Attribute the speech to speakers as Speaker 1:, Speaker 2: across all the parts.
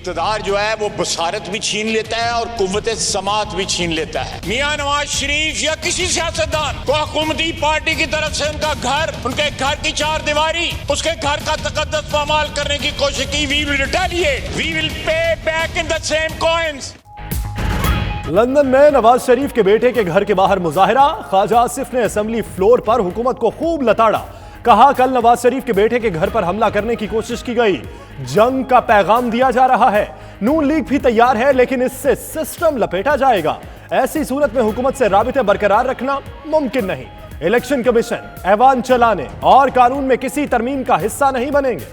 Speaker 1: اقتدار جو ہے وہ بصارت بھی چھین لیتا ہے اور قوت سماعت بھی چھین لیتا ہے. میاں نواز شریف یا کسی سیاستدان کو حکومتی پارٹی کی طرف سے ان کا گھر، ان کے گھر کی چار دیواری، اس کے گھر کا تقدس پامال کرنے کی کوشش کی. We will retaliate. We will pay back in the same coins.
Speaker 2: London میں نواز شریف کے بیٹے کے گھر کے باہر مظاہرہ. خواجہ آصف نے اسمبلی فلور پر حکومت کو خوب لتاڑا. کہا کل نواز شریف کے بیٹے کے گھر پر حملہ کرنے کی کوشش کی گئی. جنگ کا پیغام دیا جا رہا ہے. نون لیگ بھی تیار ہے لیکن اس سے سسٹم لپیٹا جائے گا. ایسی صورت میں حکومت سے رابطے برقرار رکھنا ممکن نہیں. الیکشن کمیشن ایوان چلانے اور قانون میں کسی ترمیم کا حصہ نہیں بنیں گے.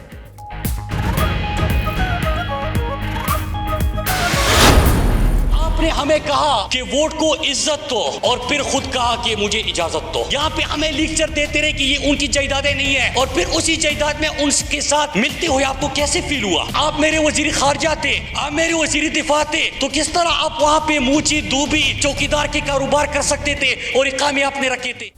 Speaker 3: نے ہمیں کہا کہ ووٹ کو عزت دو اور پھر خود کہا کہ مجھے اجازت دو. یہاں پہ ہمیں لیکچر دیتے رہے کہ یہ ان کی جائیدادیں نہیں ہیں اور پھر اسی جائیداد میں ان کے ساتھ ملتے ہوئے آپ کو کیسے فیل ہوا؟ آپ میرے وزیر خارجہ تھے، آپ میرے وزیر دفاع تھے، تو کس طرح آپ وہاں پہ موچی دوبی چوکیدار کے کاروبار کر سکتے تھے اور اقامے آپ نے رکھے تھے؟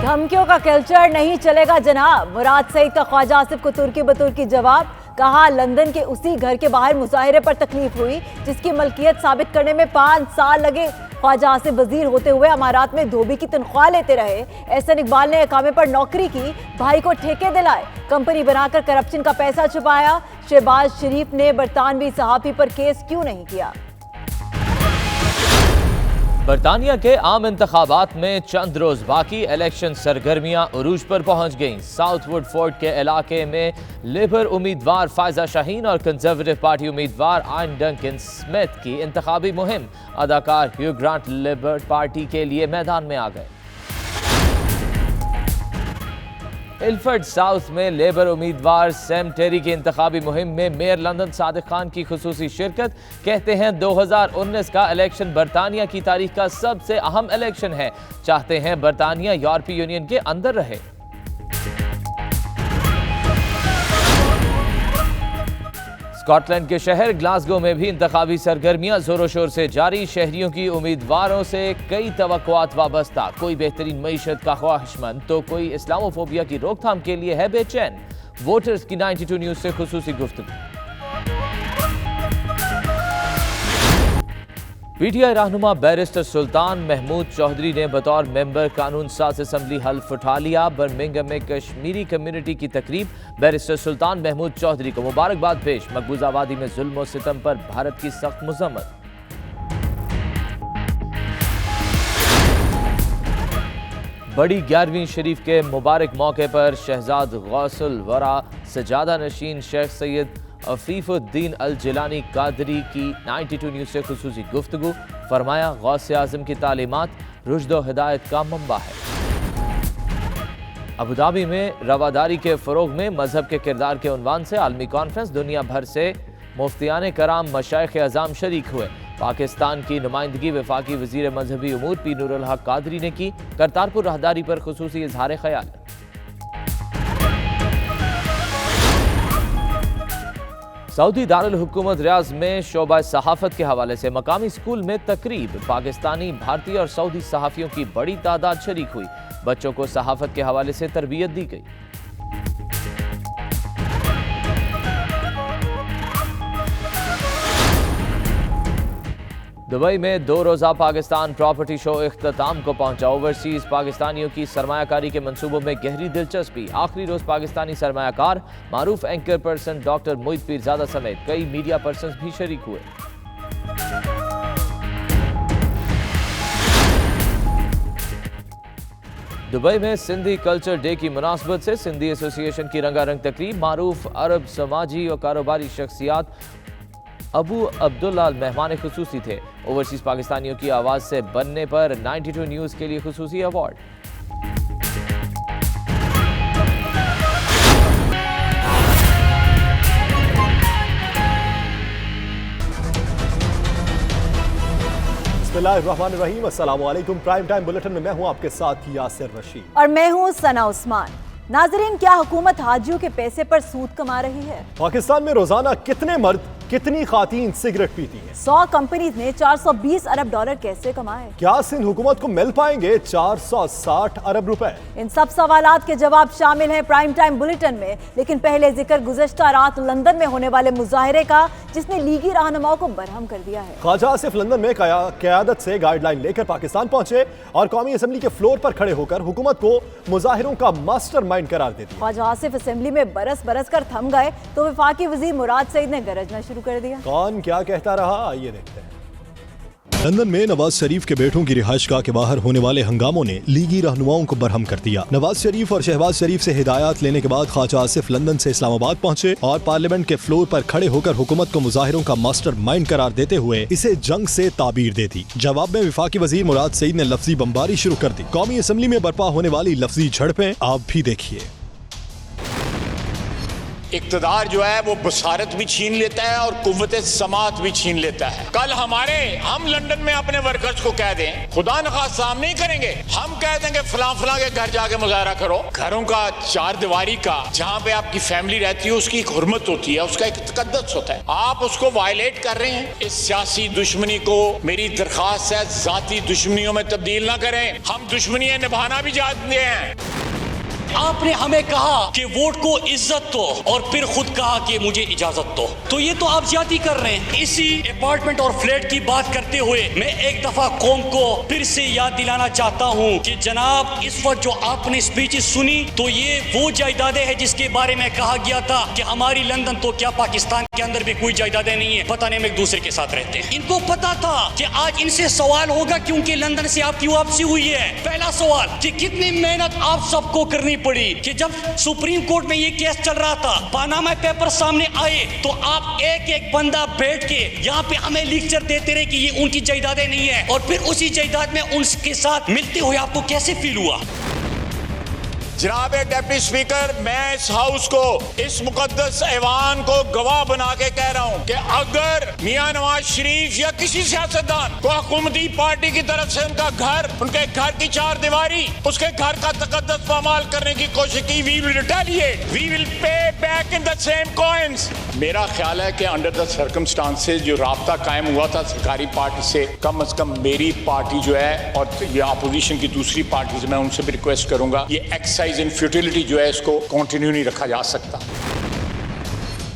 Speaker 4: دھمکیوں کا کلچر نہیں چلے گا جناب. مراد سعید کا خواجہ آصف کو ترکی بترکی جواب. کہا لندن کے اسی گھر کے باہر مظاہرے پر تکلیف ہوئی جس کی ملکیت ثابت کرنے میں 5 سال لگے. خواجہ آصف وزیر ہوتے ہوئے امارات میں دھوبی کی تنخواہ لیتے رہے. احسن اقبال نے اقامے پر نوکری کی، بھائی کو ٹھیکے دلائے، کمپنی بنا کر کرپشن کا پیسہ چھپایا. شہباز شریف نے برطانوی صحافی پر کیس کیوں نہیں کیا؟
Speaker 5: برطانیہ کے عام انتخابات میں چند روز باقی، الیکشن سرگرمیاں عروج پر پہنچ گئیں. ساؤتھ ووڈ فورڈ کے علاقے میں لیبر امیدوار فائزہ شاہین اور کنزرویٹو پارٹی امیدوار آئن ڈنکن سمتھ کی انتخابی مہم. اداکار ہیو گرانٹ لیبر پارٹی کے لیے میدان میں آ گئے. الفرڈ ساؤتھ میں لیبر امیدوار سیم ٹیری کی انتخابی مہم میں میئر لندن صادق خان کی خصوصی شرکت. کہتے ہیں 2019 کا الیکشن برطانیہ کی تاریخ کا سب سے اہم الیکشن ہے. چاہتے ہیں برطانیہ یورپی یونین کے اندر رہے. اسکاٹ لینڈ کے شہر گلاسگو میں بھی انتخابی سرگرمیاں زور و شور سے جاری. شہریوں کی امیدواروں سے کئی توقعات وابستہ. کوئی بہترین معیشت کا خواہش مند تو کوئی اسلامو فوبیا کی روک تھام کے لیے ہے بے چین. ووٹرز کی 92 نیوز سے خصوصی گفتگو. پی ٹی آئی رہنما بیرسٹر سلطان محمود چودھری نے بطور ممبر قانون ساز اسمبلی حلف اٹھا لیا. برمنگھم میں کشمیری کمیونٹی کی تقریب. بیرسٹر سلطان محمود چودھری کو مبارکباد پیش. مقبوضہ وادی میں ظلم و ستم پر بھارت کی سخت مذمت. بڑی 11ویں شریف کے مبارک موقع پر شہزاد غوث الورا سجادہ نشین شیخ سید عفیف الدین الجیلانی قادری کی 92 نیوز سے خصوصی گفتگو. فرمایا غوث اعظم کی تعلیمات رشد و ہدایت کا منبع ہے. ابوظہبی میں رواداری کے فروغ میں مذہب کے کردار کے عنوان سے عالمی کانفرنس. دنیا بھر سے مفتیان کرام مشائخ اعظام شریک ہوئے. پاکستان کی نمائندگی وفاقی وزیر مذہبی امور پیر نور الحق قادری نے کی. کرتارپور راہداری پر خصوصی اظہار خیال. سعودی دارالحکومت ریاض میں شعبہ صحافت کے حوالے سے مقامی اسکول میں تقریب. پاکستانی، بھارتی اور سعودی صحافیوں کی بڑی تعداد شریک ہوئی. بچوں کو صحافت کے حوالے سے تربیت دی گئی. دبئی میں 2 روزہ پاکستان پراپرٹی شو اختتام کو پہنچا. اوورسیز پاکستانیوں کی سرمایہ کاری کے منصوبوں میں گہری دلچسپی. آخری روز پاکستانی سرمایہ کار، معروف اینکر پرسن ڈاکٹر موید پیرزادہ سمیت کئی میڈیا پرسنز بھی شریک ہوئے. دبئی میں سندھی کلچر ڈے کی مناسبت سے سندھی ایسوسی ایشن کی رنگا رنگ تقریب. معروف عرب سماجی اور کاروباری شخصیات ابو عبداللہ مہمان خصوصی تھے. اوورسیز پاکستانیوں کی آواز سے بننے پر 92 نیوز کے لیے خصوصی ایوارڈ.
Speaker 2: بسم اللہ الرحمن الرحیم. السلام علیکم. پرائم ٹائم بلیٹن میں میں ہوں آپ کے ساتھ یاسر رشید
Speaker 4: اور میں ہوں ثنا عثمان. ناظرین، کیا حکومت حاجیوں کے پیسے پر سود کما رہی ہے؟
Speaker 2: پاکستان میں روزانہ کتنے مرد، کتنی خواتین سگریٹ پیتی ہیں؟
Speaker 4: 100 کمپنیز نے 420 ارب ڈالر کیسے کمائے؟
Speaker 2: کیا سندھ حکومت کو مل پائیں گے 460 ارب روپے؟
Speaker 4: ان سب سوالات کے جواب شامل ہیں پرائم ٹائم بلیٹن میں. لیکن پہلے ذکر گزشتہ رات لندن میں ہونے والے مظاہرے کا. जिस ने लीगी रहनुमाओं को बरहम कर दिया है।
Speaker 2: ख्वाजा आसिफ लंदन में क़यादत से गाइडलाइन लेकर पाकिस्तान पहुंचे और कौमी असम्बली के फ्लोर पर खड़े होकर हुकूमत को मुजाहिरों का मास्टरमाइंड करार दे दिया।
Speaker 4: ख्वाजा आसिफ असेंबली में बरस बरस कर थम गए तो वफाकी वजीर मुराद सईद ने गरजना शुरू कर दिया।
Speaker 2: कौन क्या कहता रहा, आइए देखते हैं। लंदन में नवाज शरीफ के बेटों की रिहाइशगाह के बाहर होने वाले हंगामों ने लीगी रहनुमाओं को बरहम कर दिया। नवाज शरीफ और शहबाज शरीफ से हिदायत लेने के बाद ख्वाजा आसिफ लंदन से इस्लामाबाद पहुंचे और पार्लियामेंट के फ्लोर पर खड़े होकर हुकूमत को मुजाहिरों का मास्टर माइंड करार देते हुए इसे जंग से ताबीर दे दी। जवाब में वफाकी वजीर मुराद सईद ने लफ्जी बमबारी शुरू कर दी। कौमी असम्बली में बर्पा होने वाली लफ्जी झड़पें आप भी देखिए।
Speaker 1: इक़्तिदार जो है वो बसारत भी छीन लेता है और कुव्वत समात भी छीन लेता है। कल हम लंदन में अपने वर्कर्स को कह दें, खुदा न खास्ता हम नहीं करेंगे, हम कह देंगे फलां फलां के घर जाके मुजाहरा करो। घरों का चार दीवारी का जहाँ पे आपकी फैमिली रहती है उसकी एक हुर्मत होती है, उसका एक तकद्दस होता है, आप उसको वायलेट कर रहे हैं। इस सियासी दुश्मनी को मेरी दरख्वास्त है जाती दुश्मनियों में तब्दील ना करें। हम दुश्मनियां निभाना भी जानते हैं।
Speaker 3: आपने हमें कहा कि वोट को इज्जत दो और फिर खुद कहा कि मुझे इजाजत दो, तो ये तो आप ज्यादती कर रहे हैं। इसी अपार्टमेंट और फ्लैट की बात करते हुए मैं एक दफा कौम को फिर से याद दिलाना चाहता हूँ कि जनाब इस वक्त जो आपने स्पीचेस सुनी तो ये वो जायदादें हैं जिसके बारे में कहा गया था कि हमारी लंदन तो क्या पाकिस्तान के अंदर भी कोई जायदादें नहीं है, पता नहीं हम एक दूसरे के साथ रहते हैं। इनको पता था कि आज इनसे सवाल होगा क्योंकि लंदन से आपकी वापसी हुई है। पहला सवाल कि कितनी मेहनत आप सबको करनी पड़ी कि जब सुप्रीम कोर्ट में ये केस चल रहा था, पानामा पेपर सामने आए तो आप एक एक बंदा बैठ के यहाँ पे हमें लेक्चर देते रहे कि ये उनकी जायदादें नहीं है, और फिर उसी जायदाद में उनके साथ मिलते हुए आपको कैसे फील हुआ?
Speaker 1: जनाब डिप्टी स्पीकर, मैं इस हाउस को, इस मुकद्दस ऐवान को गवाह बना के कह रहा हूँ कि अगर मियां नवाज शरीफ या किसी सियासतदान को हुकूमती पार्टी की तरफ से उनका घर, उनके घर की चार दीवारी, उसके घर का तकद्दस पामाल करने की कोशिश की, we will retaliate, we will pay back in the same coins. मेरा ख्याल है कि अंडर द सर्कमस्टांसेस जो राब्ता कायम हुआ था सरकारी पार्टी से, कम कम मेरी पार्टी जो है और ये अपोजिशन की दूसरी पार्टी से, मैं उनसे भी रिक्वेस्ट करूंगा ये एक्सरसाइज इन फ्यूटिलिटी जो है इसको कंटिन्यू नहीं रखा जा सकता।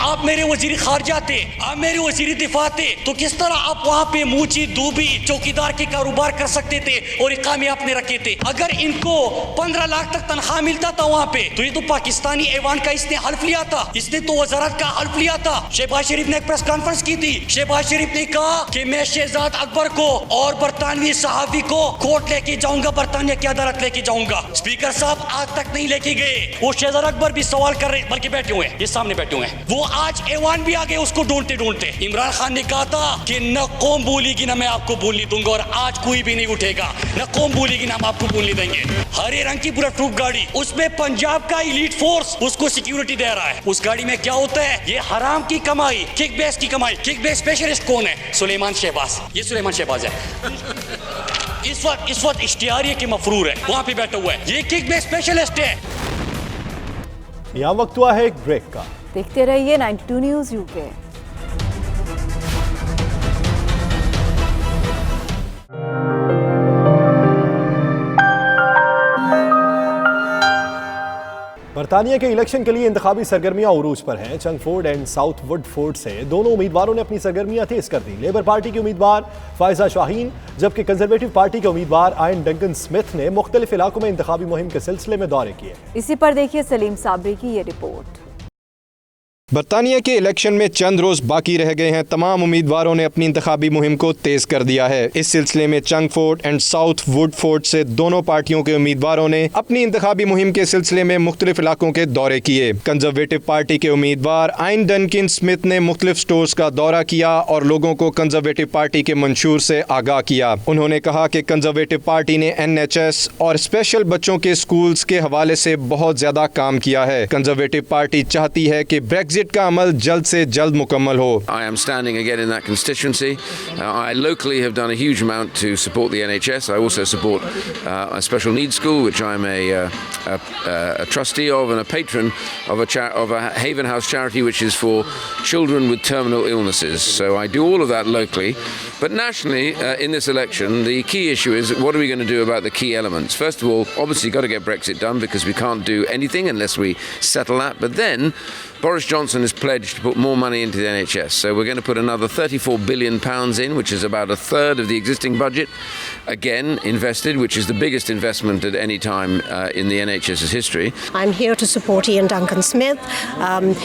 Speaker 3: आप मेरे वजीर खारजा थे, आप मेरे वजीर दिफा थे, तो किस तरह आप वहाँ पे मूची दूबी चौकीदार के कारोबार कर सकते थे और इकामे आपने रखे थे? अगर इनको 15 लाख तक तनख्वाह मिलता था वहाँ पे तो ये तो पाकिस्तानी ऐवान का इसने हल्फ लिया था, इसने तो वजारत का हल्फ लिया था। शहबाज शरीफ ने एक प्रेस कॉन्फ्रेंस की थी, शहबाज शरीफ ने कहा कि मैं शहजाद अकबर को और बरतानवी सहाफी को कोर्ट लेके जाऊंगा, बरतानिया की अदालत लेके जाऊंगा। स्पीकर साहब आज तक नहीं लेके गए। वो शहजाद अकबर भी सवाल कर रहे, बल्कि बैठे हुए हैं, ये सामने बैठे हुए हैं, वो आज ऐवान भी आ गए उसको ढूंढते ढूंढते। इमरान खान ने कहा था कि न कौम बोलेगी ना मैं आपको बोलने दूंगा, और आज कोई भी नहीं उठेगा, न कौम बोलेगी ना हम आपको बोलने देंगे। हरे रंग की पूरा ट्रूप गाड़ी, उसमें पंजाब का एलीट फोर्स उसको सिक्योरिटी दे रहा है। उस गाड़ी में क्या होता है? ये हराम की कमाई, किक बेस की कमाई। किक बेस स्पेशलिस्ट कौन है? सुलेमान शहबाज। ये सुलेमान शहबाज है। इस वक्त इश्तिहारिये के मफरूर है, वहां पे बैठा हुआ है, ये किक बेस स्पेशलिस्ट है।
Speaker 2: यहाँ वक्त हुआ है एक ब्रेक का।
Speaker 4: देखते रहिए 92 न्यूज़ यूके।
Speaker 2: बरतानिया के इलेक्शन के लिए इंतखाबी सरगर्मियां उरूज पर हैं। चंगफोर्ड एंड साउथ वुडफोर्ड से दोनों उम्मीदवारों ने अपनी सरगर्मियां तेज कर दी। लेबर पार्टी की उम्मीदवार फायजा शाहीन, जबकि कंजर्वेटिव पार्टी के उम्मीदवार आयन डंकन स्मिथ ने मुख्तलिफ इलाकों में इंतखाबी मुहिम के सिलसिले में दौरे किए।
Speaker 4: इसी पर देखिए सलीम साबरी की ये रिपोर्ट।
Speaker 6: बरतानिया के इलेक्शन में चंद रोज बाकी रह गए हैं। तमाम उम्मीदवारों ने अपनी इंतखाबी मुहिम को तेज कर दिया है। इस सिलसिले में चंगफोर्ड एंड साउथ वुडफोर्ड से दोनों पार्टियों के उम्मीदवारों ने अपनी इंतखाबी मुहिम के सिलसिले में मुख्तलिफ इलाकों के दौरे किए। कंजर्वेटिव पार्टी के उम्मीदवार आयन डनकिन स्मिथ ने मुख्तलिफ स्टोर्स का दौरा किया और लोगों को कंजर्वेटिव पार्टी के मंशूर से आगाह किया। उन्होंने कहा कि कंजर्वेटिव पार्टी ने NHS और स्पेशल बच्चों के स्कूल्स के हवाले से बहुत ज्यादा काम किया है। कंजर्वेटिव पार्टी चाहती है कि ब्रेक्जिट का अमल जल्द से जल्द मुकम्मल हो।
Speaker 7: I am standing again in that constituency. I locally have done a huge amount to support the NHS. I also support a special needs school, which I'm a trustee of and a patron of a Haven House charity, which is for children with terminal illnesses. So I do all of that locally. But nationally, in this election, the key issue is what are we going to do about the key elements? First of all, obviously, got to get Brexit done because we can't do anything unless we settle that. But then Boris Johnson has pledged to put more money into the NHS. So we're going to put another £34 billion in, which is about a third of the existing budget, again invested, which is the biggest investment at any time in the NHS's history.
Speaker 8: I'm here to support Ian Duncan Smith.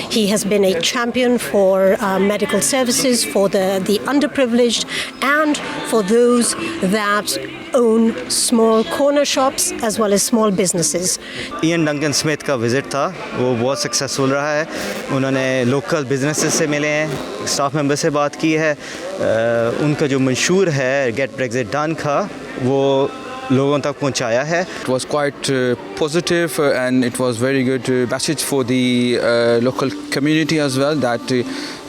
Speaker 8: He has been a champion for medical services, for the underprivileged, and for those that own small corner shops as well as small businesses.
Speaker 9: Ian Duncan Smith का visit था, वो बहुत successful रहा है. उन्होंने local businesses से मिले हैं, स्टाफ मेंबर से बात की है. उनका जो मंशूर है गेट ब्रेक्सिट डन का, वो लोगों तक पहुंचाया है.
Speaker 10: It was quite positive and it was very good message for the local community as well that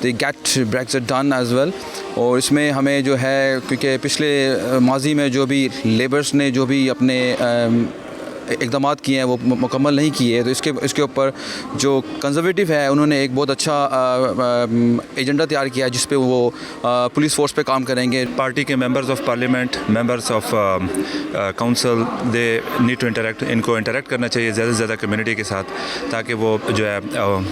Speaker 10: they get Brexit done as well. और इसमें हमें जो है, क्योंकि पिछले माजी में जो भी लेबर्स ने जो भी अपने इक़दामात किए हैं वो मुकम्मल नहीं किए, तो इसके ऊपर जो कंजर्वेटिव है उन्होंने एक बहुत अच्छा एजेंडा तैयार किया है जिस पे वो पुलिस फोर्स पे काम करेंगे.
Speaker 11: पार्टी के members of parliament, members of council, they need to interact. इनको इंटरेक्ट करना चाहिए ज़्यादा से ज़्यादा कम्युनिटी के साथ, ताकि वो जो है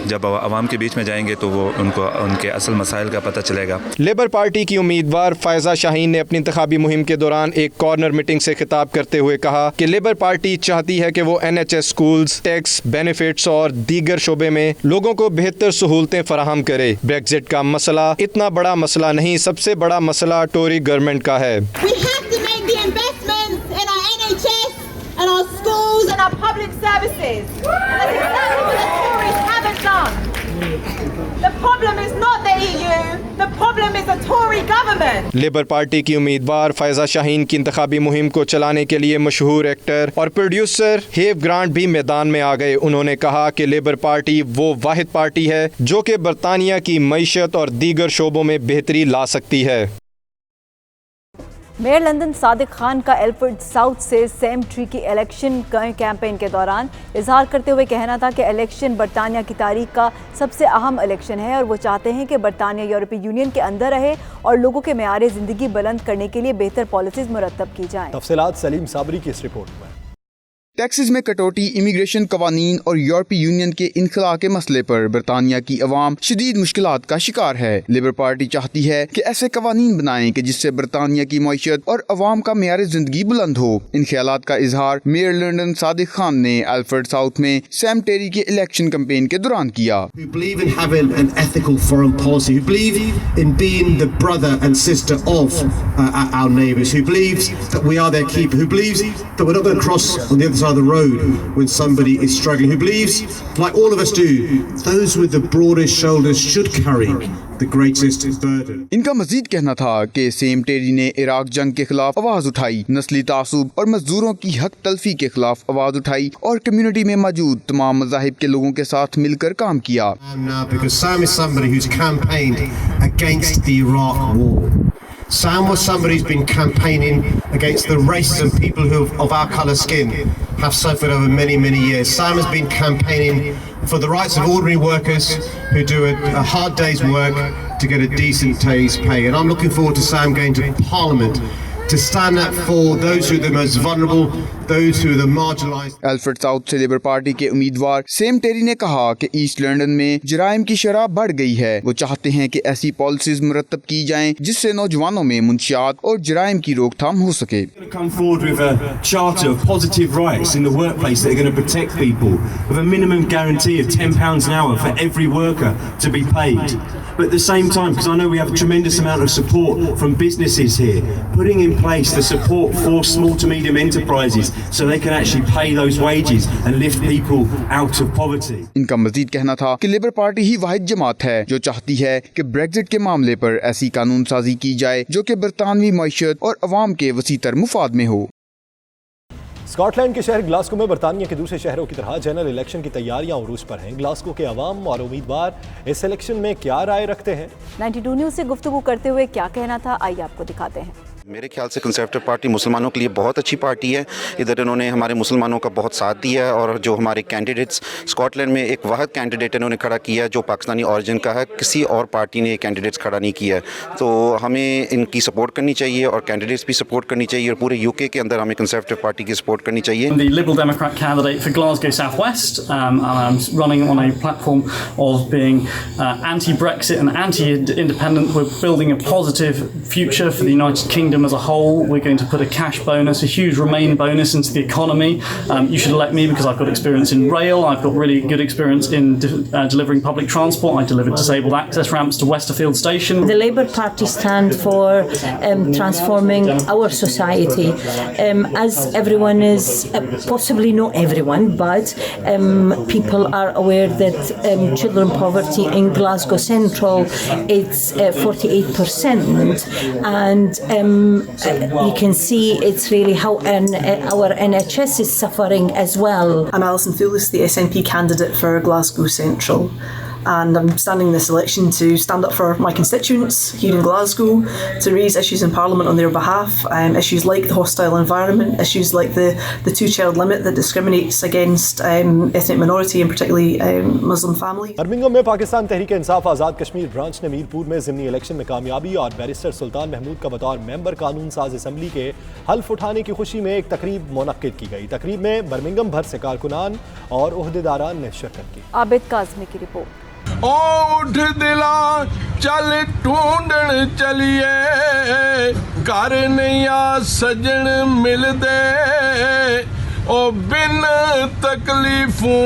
Speaker 11: जब आवाम के बीच में जाएंगे तो वो उनको उनके असल मसाइल का पता चलेगा.
Speaker 6: लेबर पार्टी की उम्मीदवार फ़ायज़ा शाहीन ने अपनी इंतखाबी मुहिम के दौरान एक कॉर्नर मीटिंग से खिताब करते हुए कहा कि लेबर पार्टी चाहती है कि वो NHS स्कूल्स, टैक्स बेनिफिट्स और दीगर शोबे में लोगों को बेहतर सहूलतें फराहम करे. ब्रेक्जिट का मसला इतना बड़ा मसला नहीं, सबसे बड़ा मसला टोरी गवर्नमेंट का है.
Speaker 12: We have to make the investments in our NHS and our schools and our public services. And that's exactly what the Tories haven't done. The problem is not the EU, the problem is the Tory government.
Speaker 6: Labour party की उम्मीदवार फ़ायज़ा शाहीन की इंतखाबी मुहिम को चलाने के लिए मशहूर actor और प्रोड्यूसर हेव ग्रांट भी मैदान में आ गए. उन्होंने कहा कि लेबर पार्टी वो वाहिद पार्टी है जो कि बरतानिया की मईशत और दीगर शोबों में बेहतरी ला सकती है.
Speaker 4: मेयर लंदन सादिक खान का एल्फर्ड साउथ से सेम ट्री की इलेक्शन कैंपेन के दौरान इजहार करते हुए कहना था कि इलेक्शन बरतानिया की तारीख का सबसे अहम इलेक्शन है और वो चाहते हैं कि बरतानिया यूरोपीय यूनियन के अंदर रहे और लोगों के मेयार ज़िंदगी बुलंद करने के लिए बेहतर पॉलिसीज मुरतब की जाएं.
Speaker 2: तफसीलात सलीम साबरी की इस रिपोर्ट में.
Speaker 13: टैक्सेस में कटौती, इमिग्रेशन कवानीन और यूरोपीय यूनियन के इनखला के मसले पर बरतानिया की अवाम शदीद मुश्किलात का शिकार है. लेबर पार्टी चाहती है कि ऐसे कवानीन बनाएं कि जिससे बरतानिया की मईशत और अवाम का मेयार जिंदगी बुलंद हो. इन ख्यालात का इजहार मेयर लंदन सादिक खान ने एल्फर्ड साउथ में सैम टेरी के इलेक्शन कैंपेन के दौरान किया.
Speaker 14: Who believe in having an ethical foreign policy, who believe in being the brother and sister of our neighbours, who believes that we are their keeper, who believes that we're not going to cross on the other side of the road when somebody is struggling, who believes, like all of us do, those with the broadest shoulders should carry the greatest burden.
Speaker 13: इनका मजीद कहना था कि same टेरी ने Iraq जंग के खिलाफ आवाज उठाई, नस्ली तासुब और मजदूरों की हक तलफी के खिलाफ आवाज उठाई और कम्युनिटी में मौजूद तमाम मज़ाहिब के लोगों के साथ मिलकर काम किया.
Speaker 14: Because Sam is somebody who's campaigned against the Iraq war. Sam was somebody who's been campaigning against the racism people who of our colour skin have suffered over many, many years. Sam has been campaigning for the rights of ordinary workers who do a hard day's work to get a decent day's pay. And I'm looking forward to Sam going to Parliament to stand up for those who are the most vulnerable, those who are the marginalised.
Speaker 13: Alford south से labour party के उम्मीदवार same टेरी ने कहा कि east London में जराइम की शरह बढ़ गई है. वो चाहते हैं कि ऐसी पॉलिसीज मुरतब की जाएं जिससे नौजवानों में मुंशियात और जराइम की रोकथाम हो सके.
Speaker 15: Come forward with a charter of positive rights in the workplace that are going to protect people, with a minimum guarantee of £10 an hour for every worker to be paid. But at the same time, because I know we have a tremendous amount of support from businesses here, putting in place the support for small to medium enterprises so they can actually pay those wages and lift people out of poverty.
Speaker 13: इनका मजीद कहना था कि labour party ही वाहिद जमात है जो चाहती है कि Brexit के मामले पर ऐसी कानून साजी की जाए जो कि बरतानवी मईशत और अवाम के वसीतर मुफाद में हो.
Speaker 2: स्कॉटलैंड के शहर ग्लासगो में बरतानिया के दूसरे शहरों की तरह जनरल इलेक्शन की तैयारियां उरूज पर हैं. ग्लासगो के अवाम और उम्मीदवार इस इलेक्शन में क्या राय रखते हैं?
Speaker 4: 92 न्यूज़ से गुफ्तगू करते हुए क्या कहना था, आइए आपको दिखाते हैं.
Speaker 16: میرے خیال سے کنزرویٹو پارٹی مسلمانوں کے لیے بہت اچھی پارٹی ہے. ادھر انہوں نے ہمارے مسلمانوں کا بہت ساتھ دیا ہے, اور جو ہمارے کینڈیڈیٹس اسکاٹ لینڈ میں ایک واحد کینڈیڈیٹ انہوں نے کھڑا کیا جو پاکستانی اوریجن کا ہے, کسی اور پارٹی نے کینڈیڈیٹس کھڑا نہیں کیا ہے. تو ہمیں ان کی سپورٹ کرنی چاہیے اور کینڈیڈیٹس بھی سپورٹ کرنی چاہیے, اور پورے یو کے اندر ہمیں کنزرویٹو پارٹی کی سپورٹ کرنی چاہیے.
Speaker 17: The Liberal Democrat candidate for Glasgow South West, and I'm running on a platform of being anti-Brexit and anti-independent. We're building a positive future for the United Kingdom as a whole. We're going to put a cash bonus, a huge Remain bonus into the economy. You should elect me because I've got experience in rail. I've got really good experience in delivering public transport. I delivered disabled access ramps to Westerfield Station.
Speaker 18: The Labour Party stand for transforming our society. As everyone is, possibly not everyone, but people are aware that children poverty in Glasgow Central, it's 48%, and you can see it's really how our NHS is suffering as well.
Speaker 19: I'm Alison Thulis, the SNP candidate for Glasgow Central, and I'm standing this election to stand up for my constituents here in Glasgow, to raise issues in Parliament on their behalf, issues like the hostile environment, issues like the two-child limit that discriminates against ethnic minority and particularly Muslim families.
Speaker 2: Birmingham میں Pakistan Tehreek Insaf Azad Kashmir branch نے میرپور میں ضمنی election میں کامیابی اور barrister سلطان محمود کا بطور ممبر قانون ساز اسمبلی کے حلف اٹھانے کی خوشی میں ایک تقریب منعقد کی گئی. تقریب میں برمنگھم بھر سے کارکنان اور عہدیداران نے شرکت کی.
Speaker 4: عابد کاظمی کی رپورٹ.
Speaker 20: اٹھ دلا چل ڈھونڈن چلیے گھر نیا سجن مل دے او بن تکلیفوں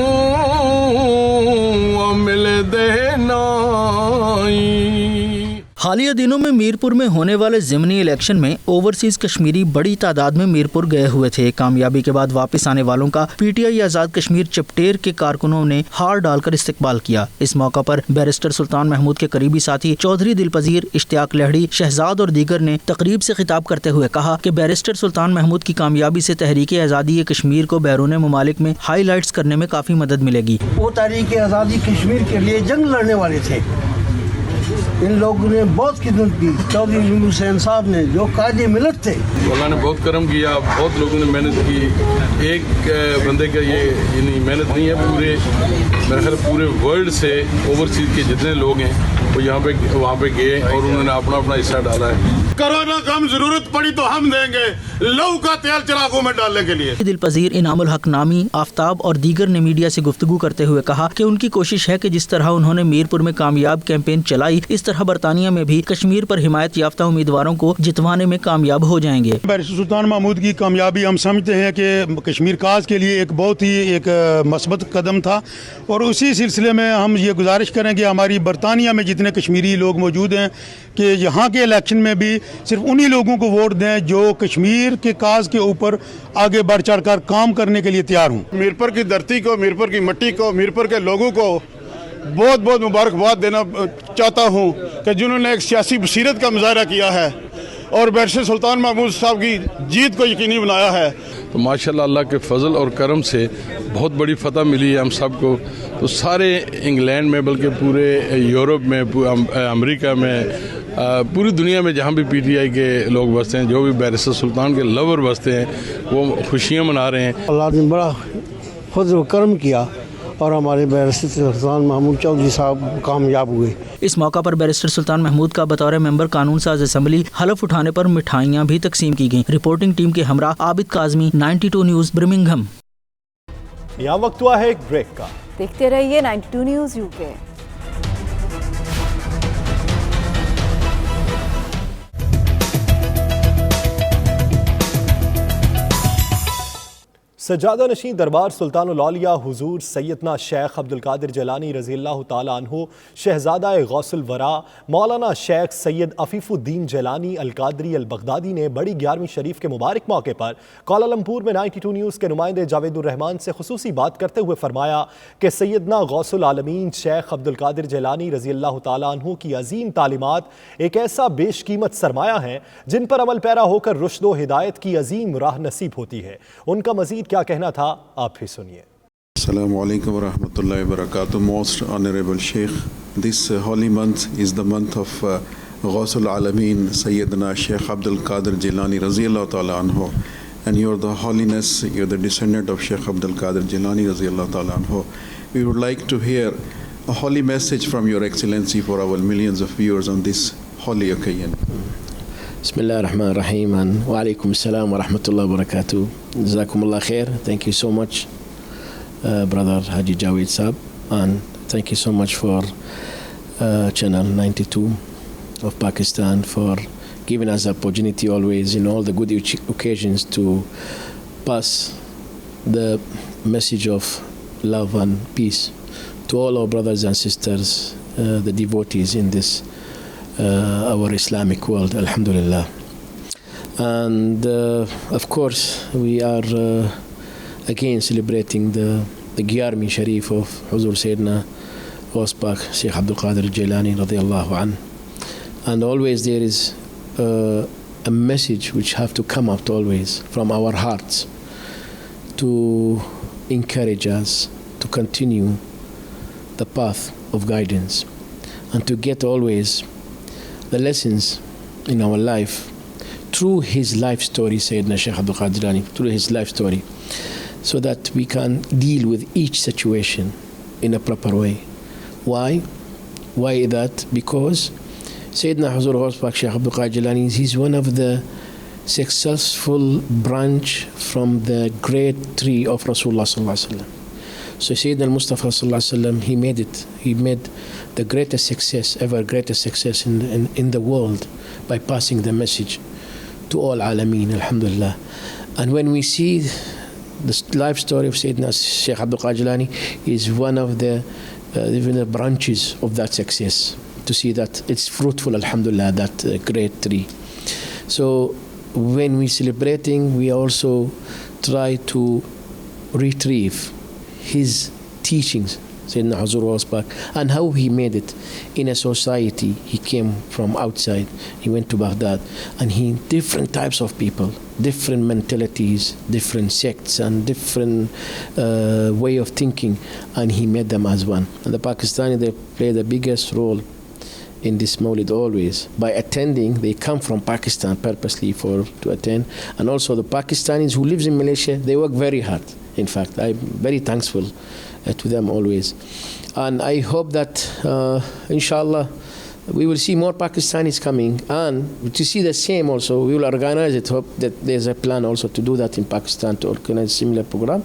Speaker 20: مل دے نائی.
Speaker 21: حالیہ دنوں میں میرپور میں ہونے والے ضمنی الیکشن میں اوورسیز کشمیری بڑی تعداد میں میرپور گئے ہوئے تھے. کامیابی کے بعد واپس آنے والوں کا P T I Azad Kashmir چپٹیر کے کارکنوں نے ہار ڈال کر استقبال کیا. اس موقع پر بیرسٹر سلطان محمود کے قریبی ساتھی چودھری دل پذیر، اشتیاق لہڑی، شہزاد اور دیگر نے تقریب سے خطاب کرتے ہوئے کہا کہ بیرسٹر سلطان محمود کی کامیابی سے تحریک آزادی کشمیر کو بیرون ممالک میں ہائی لائٹس کرنے میں کافی مدد ملے گی.
Speaker 22: وہ تحریک آزادی کشمیر کے لیے جنگ لڑنے والے تھے. ان لوگوں نے بہت خدمت کی. چودھری نور حسین صاحب نے جو قائد ملت تھے,
Speaker 20: اللہ نے بہت کرم کیا, بہت لوگوں نے محنت کی. ایک بندے کا یہ یعنی محنت نہیں ہے, پورے میرے خیال پورے ورلڈ سے اوورسیز کے جتنے لوگ ہیں وہ یہاں پہ وہاں پہ گئے اور انہوں نے اپنا اپنا حصہ ڈالا ہے. کرونا کا ہم ضرورت پڑی تو ہم دیں گے لو کا تیل چراغوں میں ڈالنے کے لیے.
Speaker 21: دل پذیر، انعام الحق نامی، آفتاب اور دیگر نے میڈیا سے گفتگو کرتے ہوئے کہا کہ ان کی کوشش ہے کہ جس طرح انہوں نے میرپور میں کامیاب کیمپین چلائی اس طرح برطانیہ میں بھی کشمیر پر حمایت یافتہ امیدواروں کو جتوانے میں کامیاب ہو جائیں گے.
Speaker 23: بیرسٹر سلطان محمود کی کامیابی ہم سمجھتے ہیں کہ کشمیر کاز کے لیے ایک بہت ہی ایک مثبت قدم تھا, اور اسی سلسلے میں ہم یہ گزارش کریں کہ ہماری برطانیہ میں جتنے کشمیری لوگ موجود ہیں کہ یہاں کے الیکشن میں بھی صرف انہی لوگوں کو ووٹ دیں جو کشمیر کے کاز کے اوپر آگے بڑھ چڑھ کر کام کرنے کے لیے تیار ہوں.
Speaker 24: میرپور کی دھرتی کو، میرپور کی مٹی کو، میرپور کے لوگوں کو بہت بہت مبارکباد دینا چاہتا ہوں کہ جنہوں نے ایک سیاسی بصیرت کا مظاہرہ کیا ہے اور بیرسٹر سلطان محمود صاحب کی جیت کو یقینی بنایا ہے.
Speaker 20: تو ماشاءاللہ اللہ کے فضل اور کرم سے بہت بڑی فتح ملی ہے ہم سب کو. تو سارے انگلینڈ میں بلکہ پورے یورپ میں، امریکہ میں، پوری دنیا میں جہاں بھی پی ٹی آئی کے لوگ بستے ہیں، جو بھی بیرسٹر سلطان کے لور بستے ہیں، وہ خوشیاں منا رہے ہیں.
Speaker 22: اللہ نے بڑا فضل و کرم کیا اور ہمارے بیرسٹر سلطان محمود چودھری صاحب کامیاب ہوئے.
Speaker 21: اس موقع پر بیرسٹر سلطان محمود کا بطور ممبر قانون ساز اسمبلی حلف اٹھانے پر مٹھائیاں بھی تقسیم کی گئیں. رپورٹنگ ٹیم کے ہمراہ عابد کاظمی، 92 نیوز برمنگھم.
Speaker 2: یہاں وقت ہوا ہے ایک بریک کا.
Speaker 4: دیکھتے رہیے 92 نیوز یو کے.
Speaker 2: سجادہ نشین دربار سلطان الاولیاء حضور سیدنا شیخ عبدالقادر جیلانی رضی اللہ تعالیٰ عنہ شہزادہ غوث الورا مولانا شیخ سید عفیف الدین جیلانی القادری البغدادی نے بڑی 11ویں شریف کے مبارک موقع پر کوالالمپور میں 92 نیوز کے نمائندے جاوید الرحمان سے خصوصی بات کرتے ہوئے فرمایا کہ سیدنا غوث العالمین شیخ عبدالقادر جیلانی رضی اللہ تعالیٰ عنہ کی عظیم تعلیمات ایک ایسا بیش قیمت سرمایہ ہیں جن پر عمل پیرا ہو کر رشد و ہدایت کی عظیم راہ نصیب ہوتی ہے. ان کا مزید کیا کہنا تھا آپ بھی سنیے.
Speaker 25: Assalamu alaikum wa rahmatullahi wa barakatuh. Most honorable Sheikh, this holy month is the month of
Speaker 1: Ghawsul Alameen Sayyidina Sheikh Abdul Qadir Jilani Raziyallahu Ta'ala Anhu, and you're the holiness, you're the descendant of Sheikh Abdul Qadir Jilani Raziyallahu Ta'ala Anhu. We would like to hear a holy message from Your Excellency for our millions of viewers on this holy occasion.
Speaker 3: Bismillah ar-Rahman ar-Rahim, and wa alaikum assalam wa rahmatullahi wa barakatuh. Jazakumullah khair. Thank you so much, Brother Haji Jawed Saab, and thank you so much for Channel 92 of Pakistan for giving us the opportunity always in all the good occasions to pass the message of love and peace to all our brothers and sisters, the devotees in this our Islamic world, alhamdulillah. And of course we are again celebrating the Gyarmi Sharif of Huzur Sayyidina Ghauspak Sheikh Abdul Qadir Jilani radiyallahu anhu. And always there is a message which have to come out always from our hearts to encourage us to continue the path of guidance and to get always the lessons in our life through his life story, Sayyidina Sheikh Abdul Qadir Jilani, through his life story, so that we can deal with each situation in a proper way. Why? Why that? Because Sayyidina Huzur Ghauspak Sheikh Abdul Qadir Jilani, he's one of the successful branch from the great tree of Rasulullah sallallahu alaihi wasallam. So Sayyidina Mustafa sallallahu alaihi wasallam, he made it. He made the greatest success, ever greatest success in the world by passing the message to all alameen, alhamdulillah. And when we see the life story of Sayyidina Sheikh Abdul Qadir Jilani, is one of the even the branches of that success, to see that it's fruitful, alhamdulillah, that great tree. So when we're celebrating, we also try to retrieve his teachings, Sayyidina Huzur Ghauspak, and how he made it in a society. He came from outside, he went to Baghdad, and he different types of people, different mentalities, different sects, and different way of thinking, and he made them as one. And the Pakistani, they play the biggest role in this Mawlid always by attending. They come from Pakistan purposely to attend, and also the Pakistanis who lives in Malaysia, they work very hard. In fact, I'm very thankful to them always, and I hope that inshallah we will see more Pakistanis coming, and to see the same also we will organize it. Hope that there's a plan also to do that in Pakistan, to organize a similar program,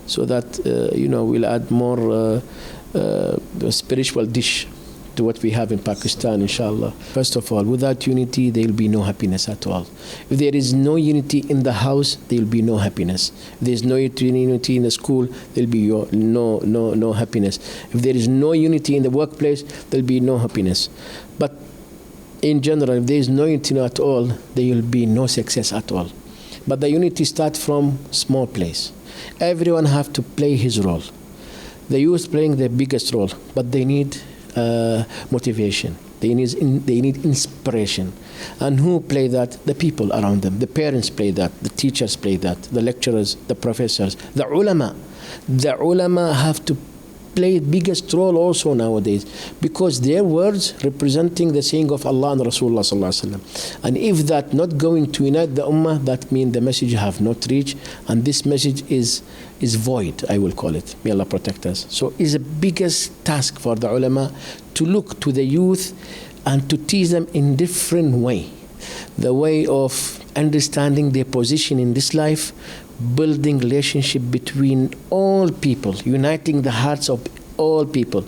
Speaker 3: so that we'll add more spiritual dish to what we have in Pakistan, inshallah. First of all, without unity, there will be no happiness at all. If there is no unity in the house, there will be no happiness. If there is no unity in the school, there will be no happiness. If there is no unity in the workplace, there will be no happiness. But in general, if there is no unity at all, there will be no success at all. But the unity starts from small place. Everyone have to play his role. The youth playing the biggest role, but they need motivation. They need inspiration. And who play that? The people around them. The parents play that. The teachers play that. The lecturers, the professors, the ulama. The ulama have to play biggest role also nowadays, because their words representing the saying of Allah and Rasulullah sallallahu alaihi wasallam. And if that not going to unite the ummah, that means the message have not reached, and this message is void, I will call it. May Allah protect us. So it's the biggest task for the ulama to look to the youth and to teach them in different way, the way of understanding their position in this life, building relationship between all people, uniting the hearts of all people.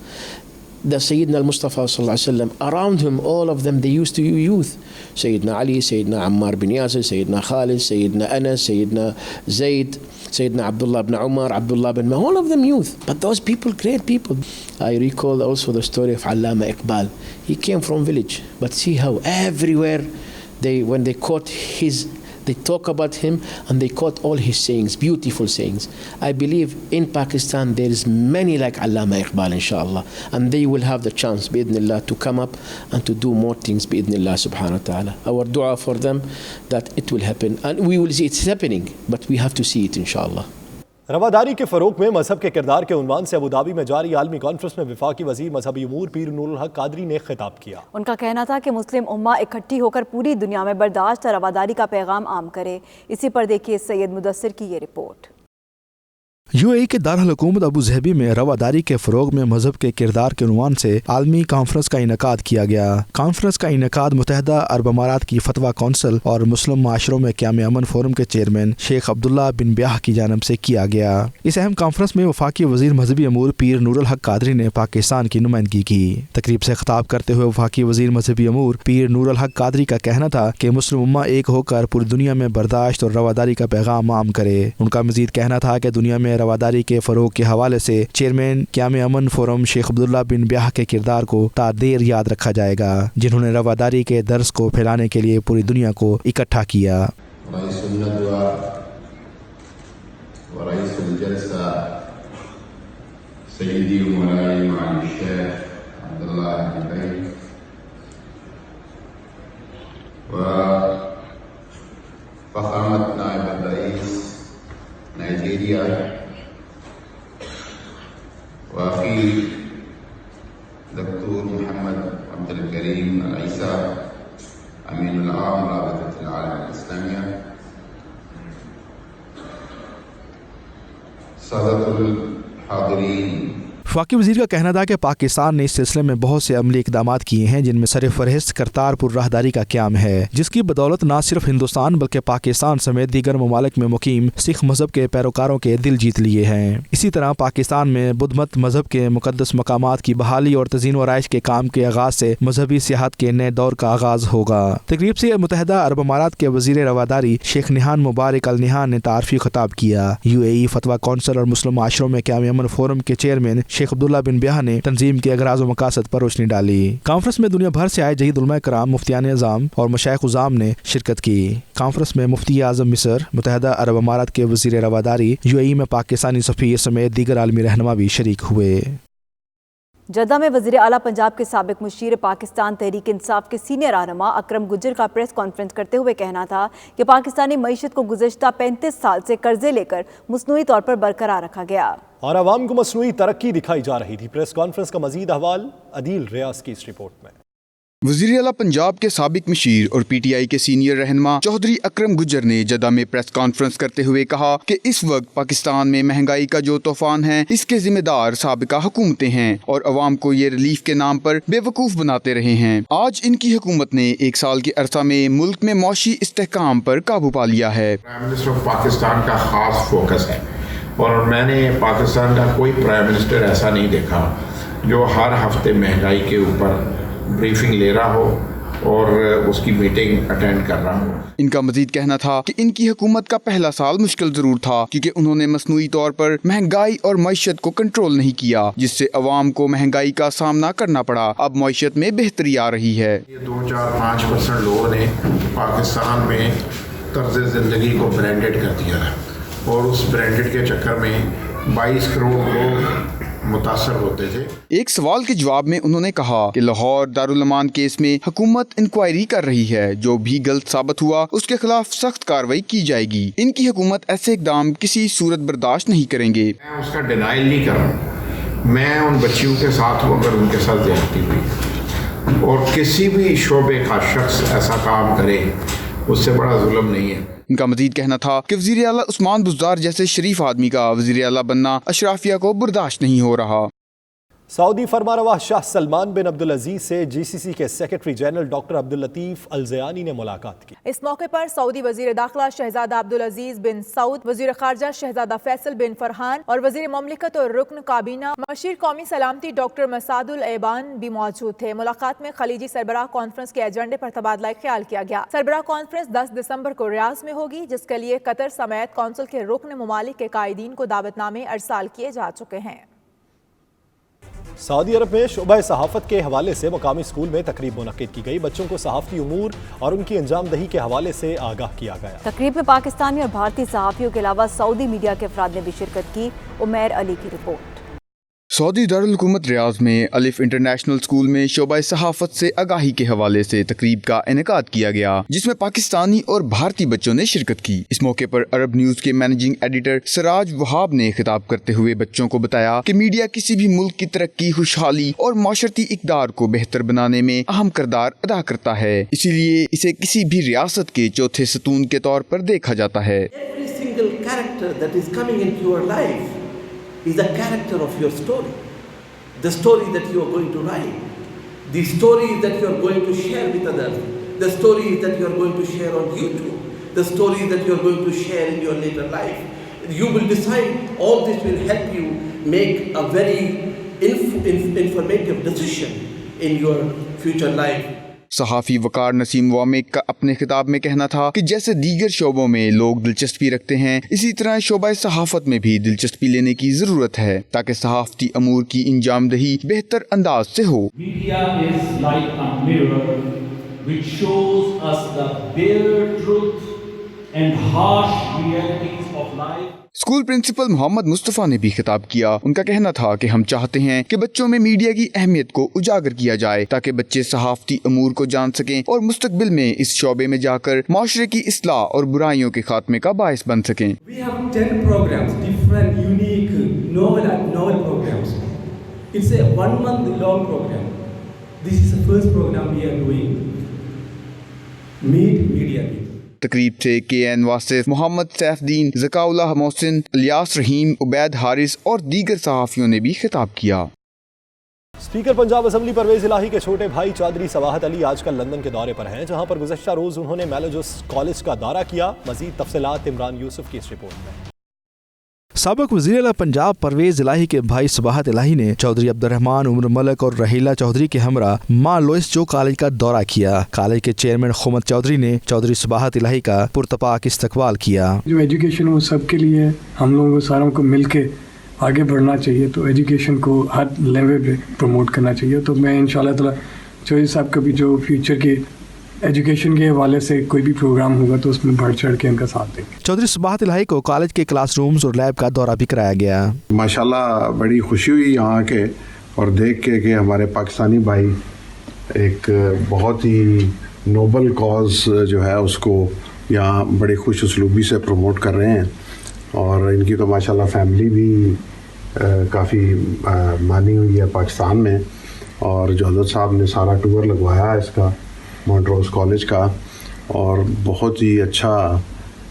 Speaker 3: The Sayyidina al-Mustafa sallallahu alaihi wasallam, around him, all of them, they used to be youth. Sayyidina Ali, Sayyidina Ammar bin Yasir, Sayyidina Khalid, Sayyidina Anas, Sayyidina Zayd, Sayyidina Abdullah ibn Umar, Abdullah bin Ma, all of them youth. But those people, great people. I recall also the story of Allama Iqbal. He came from village, but see how everywhere when they caught they talk about him, and they quote all his sayings, beautiful sayings. I believe in Pakistan there is many like Allama Iqbal, inshallah, and they will have the chance, bi'idhnillah, to come up and to do more things, bi'idhnillah subhanahu wa ta'ala. Our dua for them that it will happen, and we will see it's happening, but we have to see it, inshallah.
Speaker 2: रवादारी के फ़रोग़ में मजहब के किरदार के उन्वान से Abu Dhabi में जारी आलमी कॉन्फ्रेंस में वफाकी वज़ीर मजहबी उमूर पीर नूरुल हक कादरी ने खिताब किया।
Speaker 4: उनका कहना था कि मुस्लिम उम्मा इकट्ठी होकर पूरी दुनिया में बर्दाश्त और रवादारी का पैगाम आम करे। इसी पर देखिए सैयद मुदस्सिर की ये रिपोर्ट।
Speaker 5: यूएई के दारुल हुकूमत अबू ज़हबी में रवादारी के फ़रोग़ में मजहब के किरदार के उन्वान से आलमी कॉन्फ्रेंस का इनेकाद किया गया। कॉन्फ्रेंस का इनेकाद मुत्तहिदा अरब अमारात की फतवा कौंसिल और मुस्लिम माशरों में क़याम अमन फोरम के चेयरमैन शेख अब्दुल्ला बिन ब्याह की जानब से किया गया। इस अहम कॉन्फ्रेंस में वफाकी वज़ीर मजहबी अमूर पीर नूरुल हक कादरी ने पाकिस्तान की नुमाइंदगी की। तकरीब से खिताब करते हुए वफाकी वज़ीर मजहबी अमूर पीर नूरुल हक कादरी का कहना था कि मुस्लिम उम्मा एक होकर पूरी दुनिया में बर्दाश्त और रवादारी का पैगाम आम करे। उनका मजीद कहना था कि दुनिया में रवादारी के फ़रोग़ के हवाले से चेयरमैन क़याम अमन फोरम शेख अब्दुल्ला बिन ब्याह के किरदार को तादेर याद रखा जाएगा, जिन्होंने रवादारी के दर्स को फैलाने के लिए पूरी दुनिया को इकट्ठा किया।
Speaker 7: दक्तूर मोहम्मद अब्दुल करीम अल-ईसा अमीनुल आम राबितुल आलम इस्लामिया, सादतुल हाज़िरीन।
Speaker 5: वफाकी वज़ीर का कहना था कि पाकिस्तान ने इस सिलसिले में बहुत से अमली इक़दामात किए हैं, जिनमें सरफ़हरिस्त करतारपुर राहदारी का क़याम है, जिसकी बदौलत न सिर्फ हिंदुस्तान बल्कि पाकिस्तान समेत दीगर ममालिक में मुकीम सिख मज़हब के पैरोकारों के दिल जीत लिए हैं। इसी तरह पाकिस्तान में बुद्ध मत मज़हब के मुक़द्दस मकामात की बहाली और तज़ीन व आराइश के काम के आगाज़ से मजहबी सियाहत के नए दौर का आगाज़ होगा। तकरीब से मुत्तहिदा अरब अमारात के वज़ीर रवादारी शेख निहान मुबारक अल निहान ने तारफ़ी खिताब किया। UAE फतवा कौंसिल और मुस्लिम माशरों में क़याम अमन फोरम के चेयरमैन शेख अब्दुल्ला बिन ब्याह ने तंजीम के अगराज़ व मकासद पर रोशनी डाली। कॉन्फ्रेंस में दुनिया भर से आए जहीद उलमा कराम, मुफ्तियान निज़ाम और मशाइख उज़ाम ने शिरकत की। कॉन्फ्रेंस में मुफ्ती आज़म मिस्र, मुत्तहिदा अरब अमारात के वज़ीर रवादारी, UAE में पाकिस्तानी सफ़ीर समेत दीगर आलमी रहनुमा भी शरीक हुए।
Speaker 4: जद्दा में वज़ीर आला पंजाब के साबिक मुशीर पाकिस्तान तहरीक इंसाफ के सीनियर रहनुमा अकरम गुज्जर का प्रेस कॉन्फ्रेंस करते हुए कहना था कि पाकिस्तानी मईशत को गुज़श्ता 35 साल से कर्जे लेकर मसनूई तौर पर बरकरार रखा गया
Speaker 2: और आवाम को मसनूई तरक्की दिखाई जा रही थी। प्रेस कॉन्फ्रेंस का मजीद अहवाल अदील रियाज की इस रिपोर्ट में।
Speaker 13: वज़ीर आला पंजाब के साबिक मुशीर और PTI के सीनियर रहनुमा चौधरी अकरम गुज्जर ने जद्दा में प्रेस कॉन्फ्रेंस करते हुए कहा कि इस वक्त पाकिस्तान में महंगाई का जो तूफान है, इसके जिम्मेदार साबिका हुकूमतें हैं और अवाम को ये रिलीफ के नाम पर बेवकूफ़ बनाते रहे हैं। आज इनकी हुकूमत ने 1 साल के अरसा में मुल्क में मौशी इस्तेहकाम पर काबू पा लिया है।
Speaker 8: प्राइम मिनिस्टर ऑफ पाकिस्तान का खास फोकस है और मैंने पाकिस्तान का कोई प्राइम मिनिस्टर ऐसा नहीं देखा जो हर हफ्ते महंगाई के ऊपर ब्रीफिंग ले रहा हो और उसकी मीटिंग अटेंड कर रहा हो।
Speaker 13: इनका मजीद कहना था कि इनकी हुकूमत का पहला साल मुश्किल जरूर था, क्योंकि उन्होंने मसनूई तौर पर महंगाई और मईशत को कंट्रोल नहीं किया, जिससे अवाम को महंगाई का सामना करना पड़ा। अब मईशत में बेहतरी आ रही है।
Speaker 8: 2-4-5% लोगों ने पाकिस्तान में तर्ज ज़िंदगी को ब्रांडेड कर दिया है और उस ब्रांडेड के चक्कर में 22 करोड़ लोग मुतासर होते थे।
Speaker 13: एक सवाल के जवाब में उन्होंने कहा कि लाहौर दारुल अमान केस में हुकूमत इंक्वायरी कर रही है, जो भी गलत साबित हुआ उसके खिलाफ सख्त कार्रवाई की जाएगी। इनकी हुकूमत ऐसे इकदाम किसी सूरत बर्दाश्त नहीं करेंगे।
Speaker 8: मैं उसका डिनाइल नहीं कर रहा, मैं उन बच्चियों के साथ हूँ अगर उनके साथ ज्यादती हुई और किसी भी शोबे का शख्स ऐसा काम करे उससे बड़ा जुल्म नहीं है।
Speaker 13: इनका मजीद कहना था कि वज़ीर आला उस्मान बुज़दार जैसे शरीफ आदमी का वज़ीर आला बनना अशराफिया को बर्दाश्त नहीं हो रहा।
Speaker 2: सऊदी फरमारवा शाह सलमान बिन अब्दुल अजीज से GCC के secretary general doctor Abdul Latif अल ज़यानी ने मुलाकात की।
Speaker 9: इस मौके पर सऊदी वज़ीर दाखिला शहजादा अब्दुल अजीज बिन सऊद, वज़ीर ख़ारजा शहजादा फैसल बिन फरहान और वज़ीर ममलिकत और रुकन काबीना मशीर कौमी सलामती डॉक्टर मसादुल ऐबान भी मौजूद थे। मुलाकात में खलीजी सरबराह कॉन्फ्रेंस के एजेंडे पर तबादला ख्याल किया गया। सरबराह कॉन्फ्रेंस 10 दिसंबर को रियाज में होगी, जिसके लिए कतर समेत कौंसिल के रुकन ममालिक के कायदीन को दावतनामे अरसाल किए जा चुके हैं।
Speaker 2: सऊदी अरब में शोबा सहाफ़त के हवाले से मुकामी स्कूल में तकरीब मुनक्किद की गई। बच्चों को सहाफ़ती उमूर और उनकी अंजामदही के हवाले से आगाह किया गया।
Speaker 4: तकरीब में पाकिस्तानी और भारतीय सहाफ़ियों के अलावा सऊदी मीडिया के अफराद ने भी शिरकत की। उमैर अली की रिपोर्ट।
Speaker 13: सऊदी दारुल हुकूमत रियाज में अलिफ इंटरनेशनल स्कूल में शोबा सहाफत से आगाही के हवाले से तकरीब का इनेकाद किया गया, जिसमें पाकिस्तानी और भारतीय बच्चों ने शिरकत की। इस मौके पर अरब न्यूज के मैनेजिंग एडिटर सिराज वहाब ने खिताब करते हुए बच्चों को बताया कि मीडिया किसी भी मुल्क की तरक्की, खुशहाली और माशरती इक़दार को बेहतर बनाने में अहम किरदार अदा करता है, इसीलिए इसे किसी भी रियासत के चौथे सतून के तौर पर देखा जाता है।
Speaker 6: is a character of your story, the story that you are going to write, the stories that you are going to share with others, the stories that you are going to share on YouTube, the stories that you are going to share in your later life. You will decide, all this will help you make a very informative decision in your future life.
Speaker 13: सहाफ़ी वकार नसीम वामिक का अपने खिताब में कहना था कि जैसे दीगर शोबों में लोग दिलचस्पी रखते हैं, इसी तरह शोबा सहाफ़त में भी दिलचस्पी लेने की ज़रूरत है ताकि सहाफ़ती अमूर की इंजामदही बेहतर अंदाज से हो।
Speaker 10: Media is like a mirror which shows us the bare truth and harsh realities of life.
Speaker 13: School principal Mohammad Mustafa ने भी खिताब किया। उनका कहना था कि हम चाहते हैं कि बच्चों में मीडिया की अहमियत को उजागर किया जाए ताकि बच्चे सहाफ़ती अमूर को जान सकें और मुस्तकबिल में इस शोबे में जाकर माशरे की इस्लाह और बुराइयों के खात्मे का बाइस बन सकें।
Speaker 10: We have 10 programs, different, unique, novel programs. It's a 1 month long program. This is the first program we are doing. Meet Media Week.
Speaker 13: तकरीब से KN वासिफ, मोहम्मद सैफदीन, ज़काउल्लाह मोहसिन, इलियास रहीम, उबैद हारिस और दीगर सहाफ़ियों ने भी खिताब किया।
Speaker 2: स्पीकर पंजाब असेंबली परवेज इलाही के छोटे भाई चौधरी सबाहत अली आजकल लंदन के दौरे पर हैं, जहां पर गुज़श्ता रोज उन्होंने मेलोजोस कॉलेज का दौरा किया। मज़ीद तफसीलात इमरान यूसुफ की इस रिपोर्ट में।
Speaker 5: साबिक वज़ीर आला पंजाब परवेज इलाही के भाई सबाहत इलाही ने चौधरी अब्दुर्रहमान, उमर मलक और रहीला चौधरी के हमरा मां लोइस जो कॉलेज का दौरा किया। कॉलेज के चेयरमैन खुमद चौधरी ने चौधरी सबाहत इलाही का पुरतपाक इस्तकबाल किया।
Speaker 11: जो एजुकेशन वो सबके लिए, हम लोगों को सारों को मिल के आगे बढ़ना चाहिए, तो एजुकेशन को हर लेवल पे प्रमोट करना चाहिए। तो मैं इंशाल्लाह ताला चौधरी साहब का भी जो फ्यूचर के एजुकेशन के हवाले से कोई भी प्रोग्राम होगा तो उसमें बढ़ चढ़ के उनका साथ देंगे।
Speaker 5: चौधरी सबाहत इलाही को कॉलेज के क्लासरूम्स और लैब का दौरा भी कराया गया।
Speaker 12: माशाल्लाह बड़ी खुशी हुई यहाँ के और देख के कि हमारे पाकिस्तानी भाई एक बहुत ही नोबल कॉज जो है उसको यहाँ बड़ी खुश उसलूबी से प्रमोट कर रहे हैं। और इनकी तो माशाल्लाह फैमिली भी काफ़ी मानी हुई है पाकिस्तान में। और जो हज़रत साहब ने सारा टूर लगवाया है इसका मॉन्ट्रोस कॉलेज का, और बहुत ही अच्छा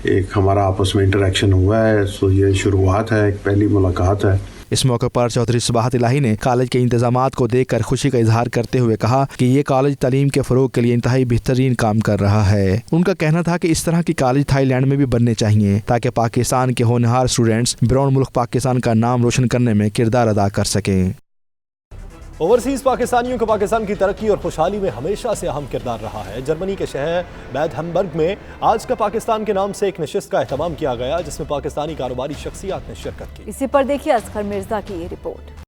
Speaker 12: एक हमारा आपस में इंटरेक्शन हुआ है। सो ये शुरुआत है, एक पहली मुलाकात है।
Speaker 5: इस मौके पर चौधरी सबाहत इलाही ने कॉलेज के इंतजामात को देखकर खुशी का इजहार करते हुए कहा कि ये कॉलेज तालीम के फ़रोग के लिए इंतहाई बेहतरीन काम कर रहा है। उनका कहना था कि इस तरह की कॉलेज थाईलैंड में भी बनने चाहिए ताकि पाकिस्तान के होनहार स्टूडेंट्स बैरून मुल्क पाकिस्तान का नाम रोशन करने में किरदार अदा कर सकें।
Speaker 2: ओवरसीज पाकिस्तानियों को पाकिस्तान की तरक्की और खुशहाली में हमेशा से अहम किरदार रहा है। जर्मनी के शहर बैड-हैम्बर्ग में आज का पाकिस्तान के नाम से एक नशिस्त का एहतमाम किया गया, जिसमें पाकिस्तानी कारोबारी शख्सियात ने शिरकत की।
Speaker 4: इसी पर देखिए असगर मिर्जा की ये रिपोर्ट।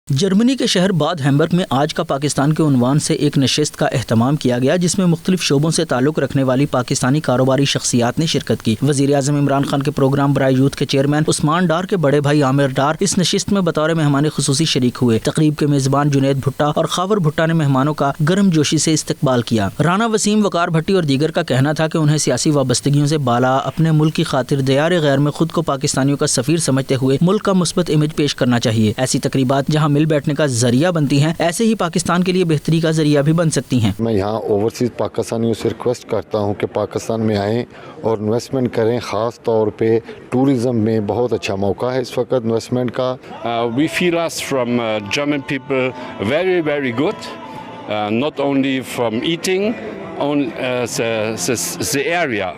Speaker 21: जर्मनी के शहर बाद हैम्बर्ग में आज का पाकिस्तान के उन्वान से एक नशिस्त का एहतमाम किया गया, जिसमें मुख्तलिफ शोबों से ताल्लुक़ रखने वाली पाकिस्तानी कारोबारी शख्सियात ने शिरकत की। वज़ीर आज़म इमरान खान के प्रोग्राम बराए यूथ के चेयरमैन उस्मान डार के बड़े भाई आमिर डार इस नशिस्त में बतौर मेहमान खुसूसी शरीक हुए। तकरीब के मेज़बान जुनैद भुट्टा और खावर भुट्टा ने मेहमानों का गर्म जोशी से इस्तकबाल किया। राना वसीम, वकार भट्टी और दीगर का कहना था कि उन्हें सियासी वाबस्तगियों से बाला अपने मुल्क की खातिर दयार गैर में खुद को पाकिस्तानियों का सफ़ीर समझते हुए मुल्क का मुस्बत इमेज पेश करना चाहिए। ऐसी तकरीबात जहाँ मिल बैठने का जरिया बनती हैं, ऐसे ही पाकिस्तान के लिए बेहतरी का जरिया भी बन सकती हैं।
Speaker 25: मैं यहाँ ओवरसीज पाकिस्तानियों से रिक्वेस्ट करता हूँ कि पाकिस्तान में आएँ और इन्वेस्टमेंट करें। ख़ास तौर पे टूरिज़म में बहुत अच्छा मौका है इस वक्त इन्वेस्टमेंट का।
Speaker 26: We feel us from German people very good, not only from eating, on the area.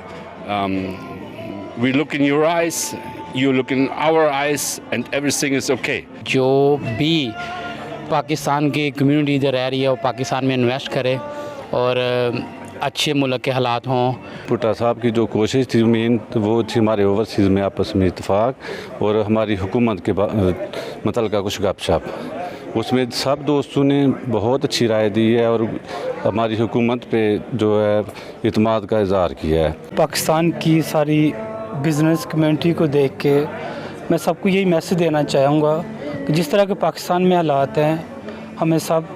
Speaker 26: We look in your eyes, you look in our eyes, and everything is okay.
Speaker 27: जो भी पाकिस्तान की कम्युनिटी इधर रह रही है वो पाकिस्तान में इन्वेस्ट करे और अच्छे मुल्क के हालात हों।
Speaker 28: भुट्टा साहब की जो कोशिश थी मेन तो वो थी हमारे ओवरसीज़ में आपस में इत्तेफाक और हमारी हुकूमत के मतलब का कुछ गपशप। उसमें सब दोस्तों ने बहुत अच्छी राय दी है और हमारी हुकूमत पे जो है इत्मीनान का इज़हार किया है।
Speaker 29: पाकिस्तान की सारी बिज़नेस कम्युनिटी को देख के मैं सबको यही मैसेज देना चाहूँगा कि
Speaker 27: जिस तरह के पाकिस्तान में हालात हैं, हमें सब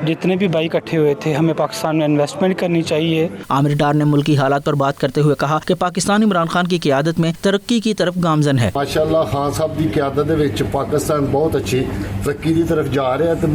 Speaker 27: जितने भी भाई इकट्ठे हुए थे, हमें पाकिस्तान में इन्वेस्टमेंट करनी चाहिए।
Speaker 21: आमिर डार ने मुल्की हालात पर बात करते हुए कहा कि पाकिस्तान इमरान खान की क़यादत में तरक्की की तरफ गामजन है।
Speaker 25: माशाअल्लाह खान साहब की क़यादत दे विच पाकिस्तान बहुत अच्छी तरक्की की तरफ जा रहा है तो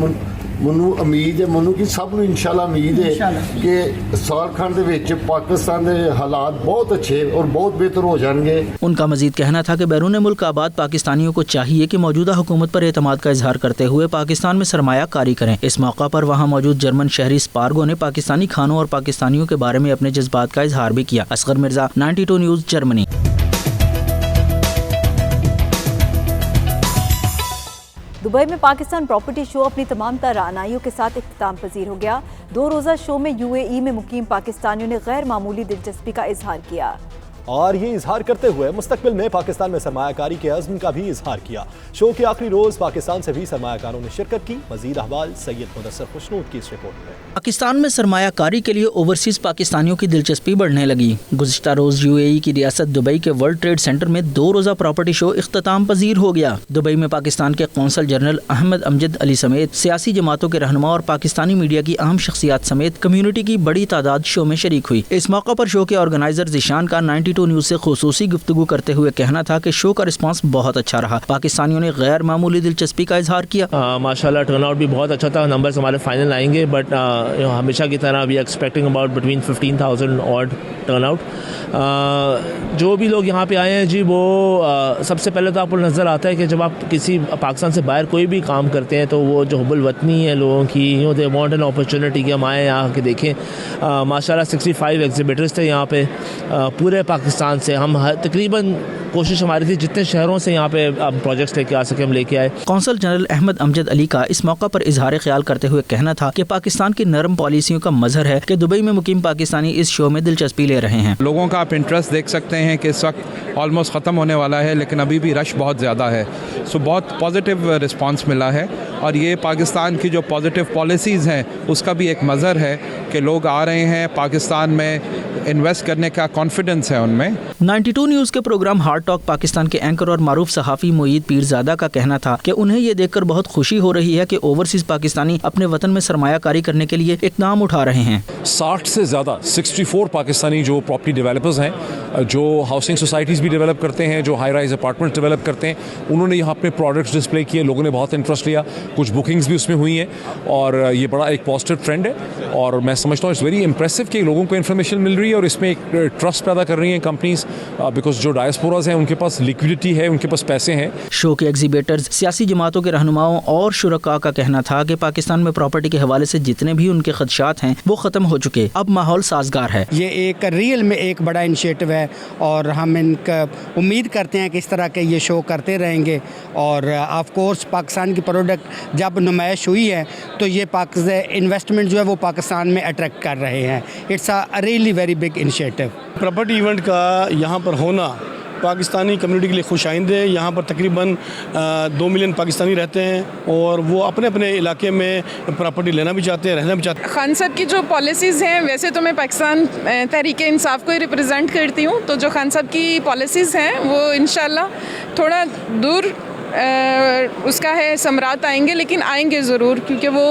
Speaker 25: ਮੈਨੂੰ ਉਮੀਦ ਹੈ ਮੈਨੂੰ ਕਿ ਸਭ ਨੂੰ ਇਨਸ਼ਾਅੱਲਾ ਉਮੀਦ ਹੈ ਕਿ ਸਾਲ ਖੰਡ ਦੇ ਵਿੱਚ ਪਾਕਿस्तान ਦੇ ਹਾਲਾत बहुत अच्छे और बहुत बेहतर हो जाएंगे।
Speaker 21: उनका मजीद कहना था कि बैरून मुल्क आबाद पाकिस्तानियों को चाहिए कि मौजूदा हुकूमत पर एतमाद का इजहार करते हुए पाकिस्तान में सरमाया कारी करें। इस मौका पर वहाँ मौजूद जर्मन शहरी स्पार्गो ने पाकिस्तानी खानों और पाकिस्तानियों के बारे में अपने जज्बात का इजहार भी किया। Asghar Mirza, 92 news, Germany.
Speaker 4: Dubai में पाकिस्तान प्रॉपर्टी शो अपनी तमाम तरानाइयों के साथ इख्तिताम पजीर हो गया। 2 रोज़ा शो में UAE में मुकीम पाकिस्तानियों ने गैर मामूली दिलचस्पी का इजहार किया
Speaker 2: और ये इजहार करते हुए मुस्तकबिल में पाकिस्तान में सरमायाकारी के अज़्म का भी इजहार किया। शो के आखिरी रोज पाकिस्तान से भी सरमायाकारों ने शिरकत की। मजीद अहवाल सैयद मुदस्सर खुशनूद की इस रिपोर्ट में।
Speaker 21: पाकिस्तान में सरमायाकारी के लिए ओवरसीज पाकिस्तानियों की दिलचस्पी बढ़ने लगी। गुज़िश्ता रोज UAE की रियासत दुबई के वर्ल्ड ट्रेड सेंटर में 2 रोज़ा प्रॉपर्टी शो इख्तिताम पजीर हो गया। दुबई में पाकिस्तान के कौंसल जनरल अहमद अमजद अली समेत सियासी जमातों के रहनुमा और पाकिस्तानी मीडिया की अहम शख्सियात समेत कम्युनिटी की बड़ी तादाद शो में शरीक हुई। इस मौका पर शो के ऑर्गेनाइजर ज़ीशान का 92 न्यूज़ से खुसूसी गुफ्तगू करते हुए कहना था कि शो का रिस्पांस बहुत अच्छा रहा। पाकिस्तानियों ने गैर मामूली दिलचस्पी का इजहार किया।
Speaker 3: माशाल्लाह टर्न आउट भी बहुत अच्छा था। नंबर्स हमारे फाइनल आएंगे बट हमेशा की तरह we expecting about between 15,000 odd turn out. जो भी लोग यहाँ पे आए हैं जी वो सबसे पहले तो आपको नज़र आता है कि जब आप किसी पाकिस्तान से बाहर कोई भी काम करते हैं तो वो जो हुब्बुल वतनी है लोगों की, दे वांट एन अपॉर्चुनिटी कि हम आए यहाँ के देखें। माशाल्लाह 65 एग्जिबिटर्स थे यहाँ पे पूरे पाकिस्तान से। हम तकरीबन कोशिश हमारी थी जितने शहरों से यहाँ पे प्रोजेक्ट्स लेके आ सके हम लेके आए।
Speaker 21: कौंसल जनरल अहमद अमजद अली का इस मौका पर इजहार ख्याल करते हुए कहना था कि पाकिस्तान की नरम पॉलिसियों का मजहर है कि दुबई में मुकीम पाकिस्तानी इस शो में दिलचस्पी ले रहे हैं।
Speaker 14: लोगों का आप इंटरेस्ट देख सकते हैं कि इस वक्त ऑलमोस्ट ख़त्म होने वाला है लेकिन अभी भी रश बहुत ज़्यादा है। सो बहुत पॉजिटिव रिस्पांस मिला है और ये पाकिस्तान की जो पॉजिटिव पॉलिसीज़ हैं उसका भी एक मज़हर है कि लोग आ रहे हैं पाकिस्तान में इन्वेस्ट करने का कॉन्फिडेंस है उनमें।
Speaker 21: 92 न्यूज़ के प्रोग्राम हार्ड टॉक पाकिस्तान के एंकर और मारूफ सहाफ़ी मोईद पीरज़ादा का कहना था कि उन्हें ये देखकर बहुत खुशी हो रही है कि ओवरसीज़ पाकिस्तानी अपने वतन में सरमायाकारी करने के लिए इक़दाम उठा रहे हैं।
Speaker 15: 60 से ज़्यादा 64 पाकिस्तानी जो प्रॉपर्टी डेवलपर्स हैं, जो हाउसिंग सोसाइटीज़ भी डेवलप करते हैं, जो हाई राइज अपार्टमेंट डेवलप करते हैं, उन्होंने यहाँ अपने प्रोडक्ट्स डिस्प्ले किए। लोगों ने बहुत इंटरेस्ट लिया, कुछ बुकिंग्स भी उसमें हुई हैं और ये बड़ा एक पॉजिटिव ट्रेंड है और मैं समझता हूँ इट्स वेरी इंप्रेसिव कि लोगों को इन्फॉर्मेशन मिल रही है और इसमें एक ट्रस्ट पैदा कर रही हैं कंपनीज बिकॉज जो डायस्पोराज हैं उनके पास लिक्विडिटी है, उनके पास पैसे हैं।
Speaker 21: शो के एग्जीबिटर्स, सियासी जमातों के रहनुमाओं और शुरका का कहना था कि पाकिस्तान में प्रॉपर्टी के हवाले से जितने भी उनके खदशात हैं वो ख़त्म हो चुके, अब माहौल साजगार है।
Speaker 16: ये एक रियल में एक बड़ा इनिशिएटिव है और हम इनका उम्मीद करते हैं कि इस तरह के ये शो करते रहेंगे और ऑफ कोर्स पाकिस्तान की प्रोडक्ट जब नुमाइश हुई है तो ये इन्वेस्टमेंट जो है वो पाकिस्तान में अट्रैक्ट कर रहे हैं। It's a really very big initiative.
Speaker 17: Property event का यहाँ पर होना पाकिस्तानी कम्युनिटी के लिए खुशाइंद है। यहाँ पर तकरीबन 2 मिलियन पाकिस्तानी रहते हैं और वो अपने अपने इलाके में प्रॉपर्टी लेना भी चाहते हैं, रहना भी चाहते हैं।
Speaker 18: खान साहब की जो पॉलिसीज़ हैं, वैसे तो मैं पाकिस्तान तहरीक इंसाफ को ही रिप्रेजेंट करती हूँ, तो जो खान साहब की पॉलिसीज़ हैं वो इंशाल्लाह थोड़ा दूर उसका है समरात आएंगे, लेकिन आएंगे ज़रूर क्योंकि वो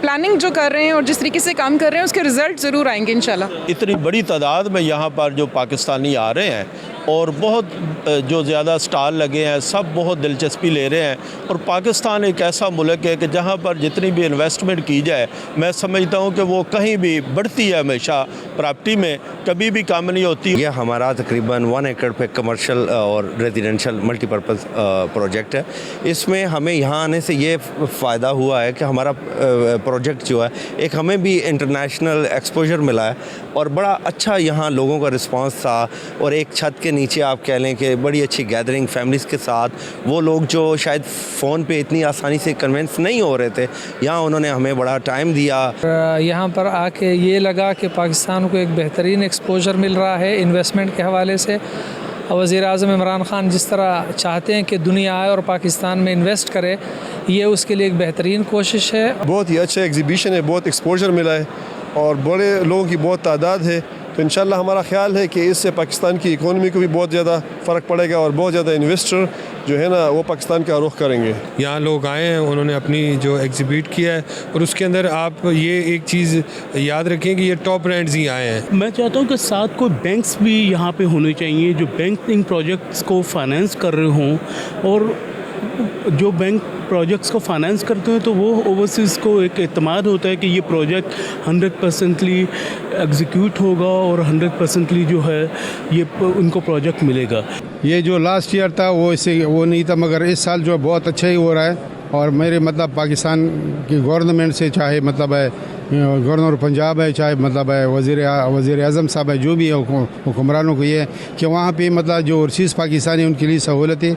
Speaker 18: प्लानिंग जो कर रहे हैं और जिस तरीके से काम कर रहे हैं उसके रिज़ल्ट ज़रूर आएंगे इंशाल्लाह।
Speaker 19: इतनी बड़ी तादाद में यहाँ पर जो पाकिस्तानी आ रहे हैं और बहुत जो ज़्यादा स्टॉल लगे हैं, सब बहुत दिलचस्पी ले रहे हैं और पाकिस्तान एक ऐसा मुल्क है कि जहाँ पर जितनी भी इन्वेस्टमेंट की जाए मैं समझता हूँ कि वो कहीं भी बढ़ती है, हमेशा प्रॉपर्टी में कभी भी कम नहीं होती।
Speaker 23: यह हमारा तकरीबन 1 एकड़ पे कमर्शियल और रेजिडेंशियल मल्टीपर्पज़ प्रोजेक्ट है। इसमें हमें यहाँ आने से ये फ़ायदा हुआ है कि हमारा प्रोजेक्ट जो है एक हमें भी इंटरनेशनल एक्सपोजर मिला है और बड़ा अच्छा यहाँ लोगों का रिस्पांस था और एक छत के नीचे आप कह लें कि बड़ी अच्छी गैदरिंग फैमिलीज़ के साथ, वो लोग जो शायद फ़ोन पे इतनी आसानी से कन्विंस नहीं हो रहे थे, यहाँ उन्होंने हमें बड़ा टाइम दिया।
Speaker 24: यहाँ पर आके ये लगा कि पाकिस्तान को एक बेहतरीन एक्सपोजर मिल रहा है इन्वेस्टमेंट के हवाले से। वज़ीर-ए-आज़म इमरान ख़ान जिस तरह चाहते हैं कि दुनिया आए और पाकिस्तान में इन्वेस्ट करे, ये उसके लिए एक बेहतरीन कोशिश है।
Speaker 29: बहुत ही अच्छा एग्जीबिशन है, बहुत एक्सपोजर मिला है और बड़े लोगों की बहुत तादाद है, तो इंशाल्लाह हमारा ख्याल है कि इससे पाकिस्तान की इकोनॉमी को भी बहुत ज़्यादा फ़र्क पड़ेगा और बहुत ज़्यादा इन्वेस्टर جو ہے نا وہ پاکستان کا رخ کریں گے.
Speaker 1: یہاں لوگ آئے ہیں, انہوں نے اپنی جو ایگزیبٹ کیا ہے, اور اس کے اندر آپ یہ ایک چیز یاد رکھیں کہ یہ ٹاپ برانڈز ہی آئے ہیں.
Speaker 6: میں چاہتا ہوں کہ ساتھ کوئی بینکس بھی یہاں پہ ہونے چاہیے جو بینک ان پروجیکٹس کو فائنینس کر رہے ہوں, اور جو بینک پروجیکٹس کو فائنینس کرتے ہیں تو وہ اوورسیز کو ایک اعتماد ہوتا ہے کہ یہ پروجیکٹ 100% ایگزیکیوٹ ہوگا اور 100% جو ہے یہ ان کو پروجیکٹ ملے گا.
Speaker 7: یہ جو لاسٹ ایئر تھا وہ نہیں تھا, مگر اس سال جو بہت اچھا ہی ہو رہا ہے. اور میرے مطلب پاکستان کی گورنمنٹ سے, چاہے مطلب ہے گورنر پنجاب ہے, چاہے مطلب ہے وزیر اعظم صاحب ہے, جو بھی ہے حکمرانوں کو یہ ہے کہ وہاں پہ مطلب جو اوورسیز پاکستانی ان کے لیے سہولتیں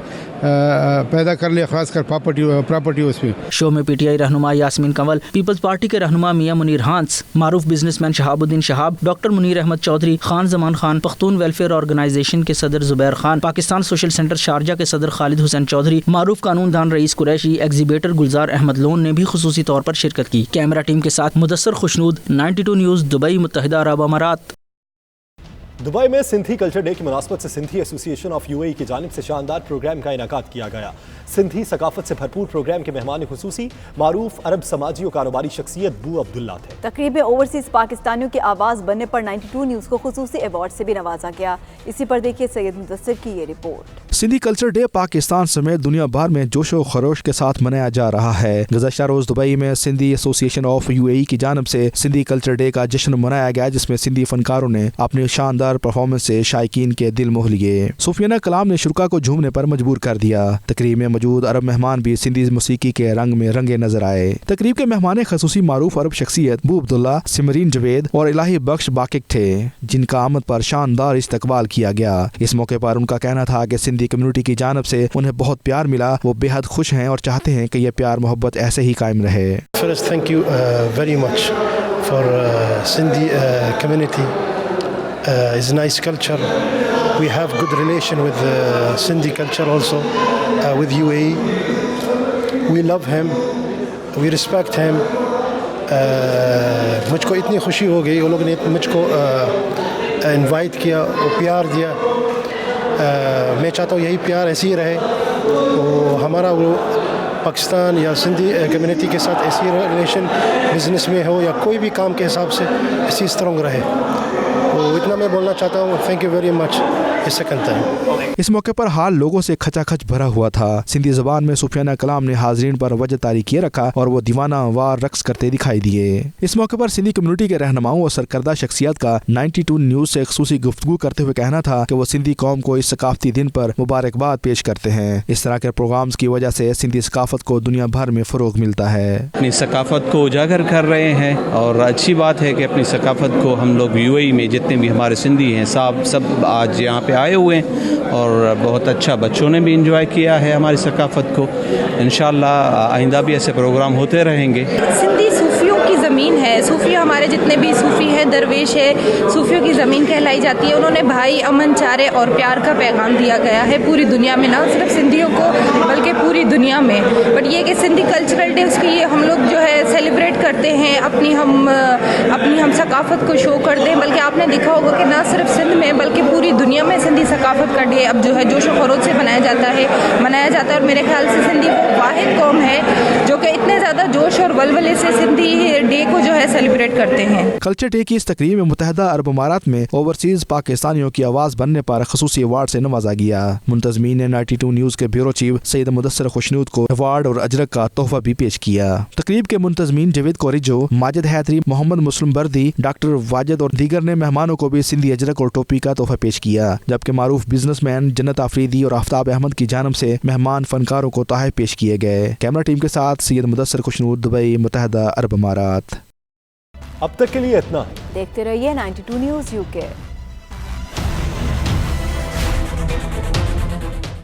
Speaker 7: پیدا کر لے, خاص کر پراپرٹی اس پہ.
Speaker 21: شو میں پی ٹی آئی رہنما یاسمین کنول, پیپلز پارٹی کے رہنما میاں منیر ہانس, معروف business man Shahab Uddin Shahab, doctor Munir Ahmed Chaudhry, Khan Zaman Khan, Pakhtun welfare organisation کے صدر Zubair Khan, Pakistan social centre Sharjah کے صدر خالد حسین چودھری, معروف قانون دان رئیس قریشی, ایگزیبیٹر گلزار احمد لون نے بھی خصوصی طور پر شرکت کی. کیمرہ ٹیم کے ساتھ مدثر خوشنود, 92 نیوز, دبئی, متحدہ عرب امارات.
Speaker 2: دبئی میں سندھی کلچر ڈے کی مناسبت سے سندھی ایسوسی ایشن آف یو اے ای کی جانب سے شاندار پروگرام کا انعقاد کیا گیا. سندھی ثقافت سے بھرپور پروگرام کے مہمان خصوصی معروف عرب سماجی و کاروباری شخصیت بو عبداللہ تھے.
Speaker 4: تقریب میں اوورسیز پاکستانیوں کی آواز بننے پر 92 نیوز کو خصوصی ایوارڈ سے بھی نوازا گیا. اسی پر دیکھیے سید مدثر کی یہ report.
Speaker 5: Sindhi culture day Pakistan سمیت دنیا بھر میں جوش و خروش کے ساتھ منایا جا رہا ہے. گزشتہ روز دبئی میں سندھی ایسوسی ایشن آف یو اے ای کی جانب سے سندھی کلچر ڈے کا جشن منایا گیا, جس میں سندھی فنکاروں نے اپنی شاندار پرفارمنس سے شائقین کے دل موہ لیے. صوفیانہ کلام نے شرکا کو جھومنے پر مجبور کر دیا. تقریب میں موجود عرب مہمان بھی سندھی موسیقی کے رنگ میں رنگے نظر آئے. تقریب کے مہمان خصوصی معروف عرب شخصیت بو عبداللہ, سمرین جوید اور الہی بخش باقق تھے, جن کا آمد پر شاندار استقبال کیا گیا. اس موقع پر ان کا کہنا تھا کہ سندھی کمیونٹی کی جانب سے انہیں بہت پیار ملا. وہ بے حد خوش ہیں اور چاہتے ہیں کہ یہ پیار محبت ایسے ہی قائم رہے.
Speaker 8: First, thank you very much for Sindhi community. It's a nice culture. We have good relation with Sindhi culture also, with UAE. We love him. We respect him. مجھ کو اتنی خوشی ہو گئی, وہ لوگ نے مجھ کو انوائٹ کیا اور پیار دیا. میں چاہتا ہوں یہی پیار ایسے ہی رہے, اور ہمارا وہ پاکستان یا سندھی کمیونٹی کے ساتھ ایسی ریلیشن بزنس میں ہو یا کوئی بھی کام کے حساب سے ایسی اسٹرانگ رہے. تو اتنا میں بولنا چاہتا ہوں. Thank you very much. Second time.
Speaker 5: اس موقع پر حال لوگوں سے کھچا کھچ بھرا ہوا تھا. سندھی زبان میں صوفیانہ کلام نے حاضرین پر وجہ طاری کیے رکھا اور وہ دیوانہ وار رقص کرتے دکھائی دیے. اس موقع پر سندھی کمیونٹی کے رہنماؤں اور سرکردہ شخصیات کا 92 نیوز سے خصوصی گفتگو کرتے ہوئے کہنا تھا کہ وہ سندھی قوم کو اس ثقافتی دن پر مبارکباد پیش کرتے ہیں. اس طرح کے پروگرامز کی وجہ سے سندھی ثقافت کو دنیا بھر میں فروغ ملتا ہے.
Speaker 14: اپنی ثقافت کو اجاگر کر رہے ہیں, اور اچھی بات ہے کہ اپنی ثقافت کو ہم لوگ یو اے ای میں جتنے بھی ہمارے سندھی ہیں سب آج یہاں پہ آئے ہوئے ہیں, اور بہت اچھا بچوں نے بھی انجوائے کیا ہے ہماری ثقافت کو. انشاءاللہ آئندہ بھی ایسے پروگرام ہوتے رہیں گے.
Speaker 9: سندھی صوفیوں کی زمین ہے. صوفی ہمارے جتنے بھی صوفی ہیں, درویش ہے, صوفیوں کی زمین کہلائی جاتی ہے. انہوں نے بھائی, امن, چارے اور پیار کا پیغام دیا گیا ہے پوری دنیا میں, نہ صرف سندھیوں کو بلکہ پوری دنیا میں. بٹ یہ کہ سندھی کلچرل ڈے اس کی ہم لوگ جو ہے سیلیبریٹ کرتے ہیں, اپنی ہم ثقافت کو شو کرتے ہیں. بلکہ آپ نے دیکھا ہوگا کہ نہ صرف سندھ میں بلکہ پوری دنیا میں سندھی ثقافت کا ڈے اب جو ہے جوش و خروش سے منایا جاتا ہے. اور میرے خیال سے سندھی وہ واحد قوم ہے جو کہ اتنے زیادہ جوش اور ولولے سے سندھی ڈے کو جو ہے سیلیبریٹ کرتے ہیں.
Speaker 5: کلچر ڈے کی اس تقریب میں متحدہ عرب امارات میں اوورسیز پاکستانیوں کی آواز بننے پر خصوصی ایوارڈ سے نوازا گیا. منتظمین نے 92 نیوز کے بیورو چیف سید مدثر خوشنود کو ایوارڈ اور اجرک کا تحفہ بھی پیش کیا. تقریب کے منتظمین جاوید کوریجو, ماجد حیدری, محمد مسلم بردی, ڈاکٹر واجد اور دیگر نے مہمانوں کو بھی سندھی اجرک اور ٹوپی کا تحفہ پیش کیا, جبکہ معروف بزنس مین جنت آفریدی اور آفتاب احمد کی جانب سے مہمان فنکاروں کو تحائف پیش کیے گئے. کیمرہ ٹیم کے ساتھ سید مدثر خوشنود, دبئی, متحدہ عرب امارات.
Speaker 2: اب تک کے لیے اتنا.
Speaker 4: دیکھتے رہیے 92 نیوز UK.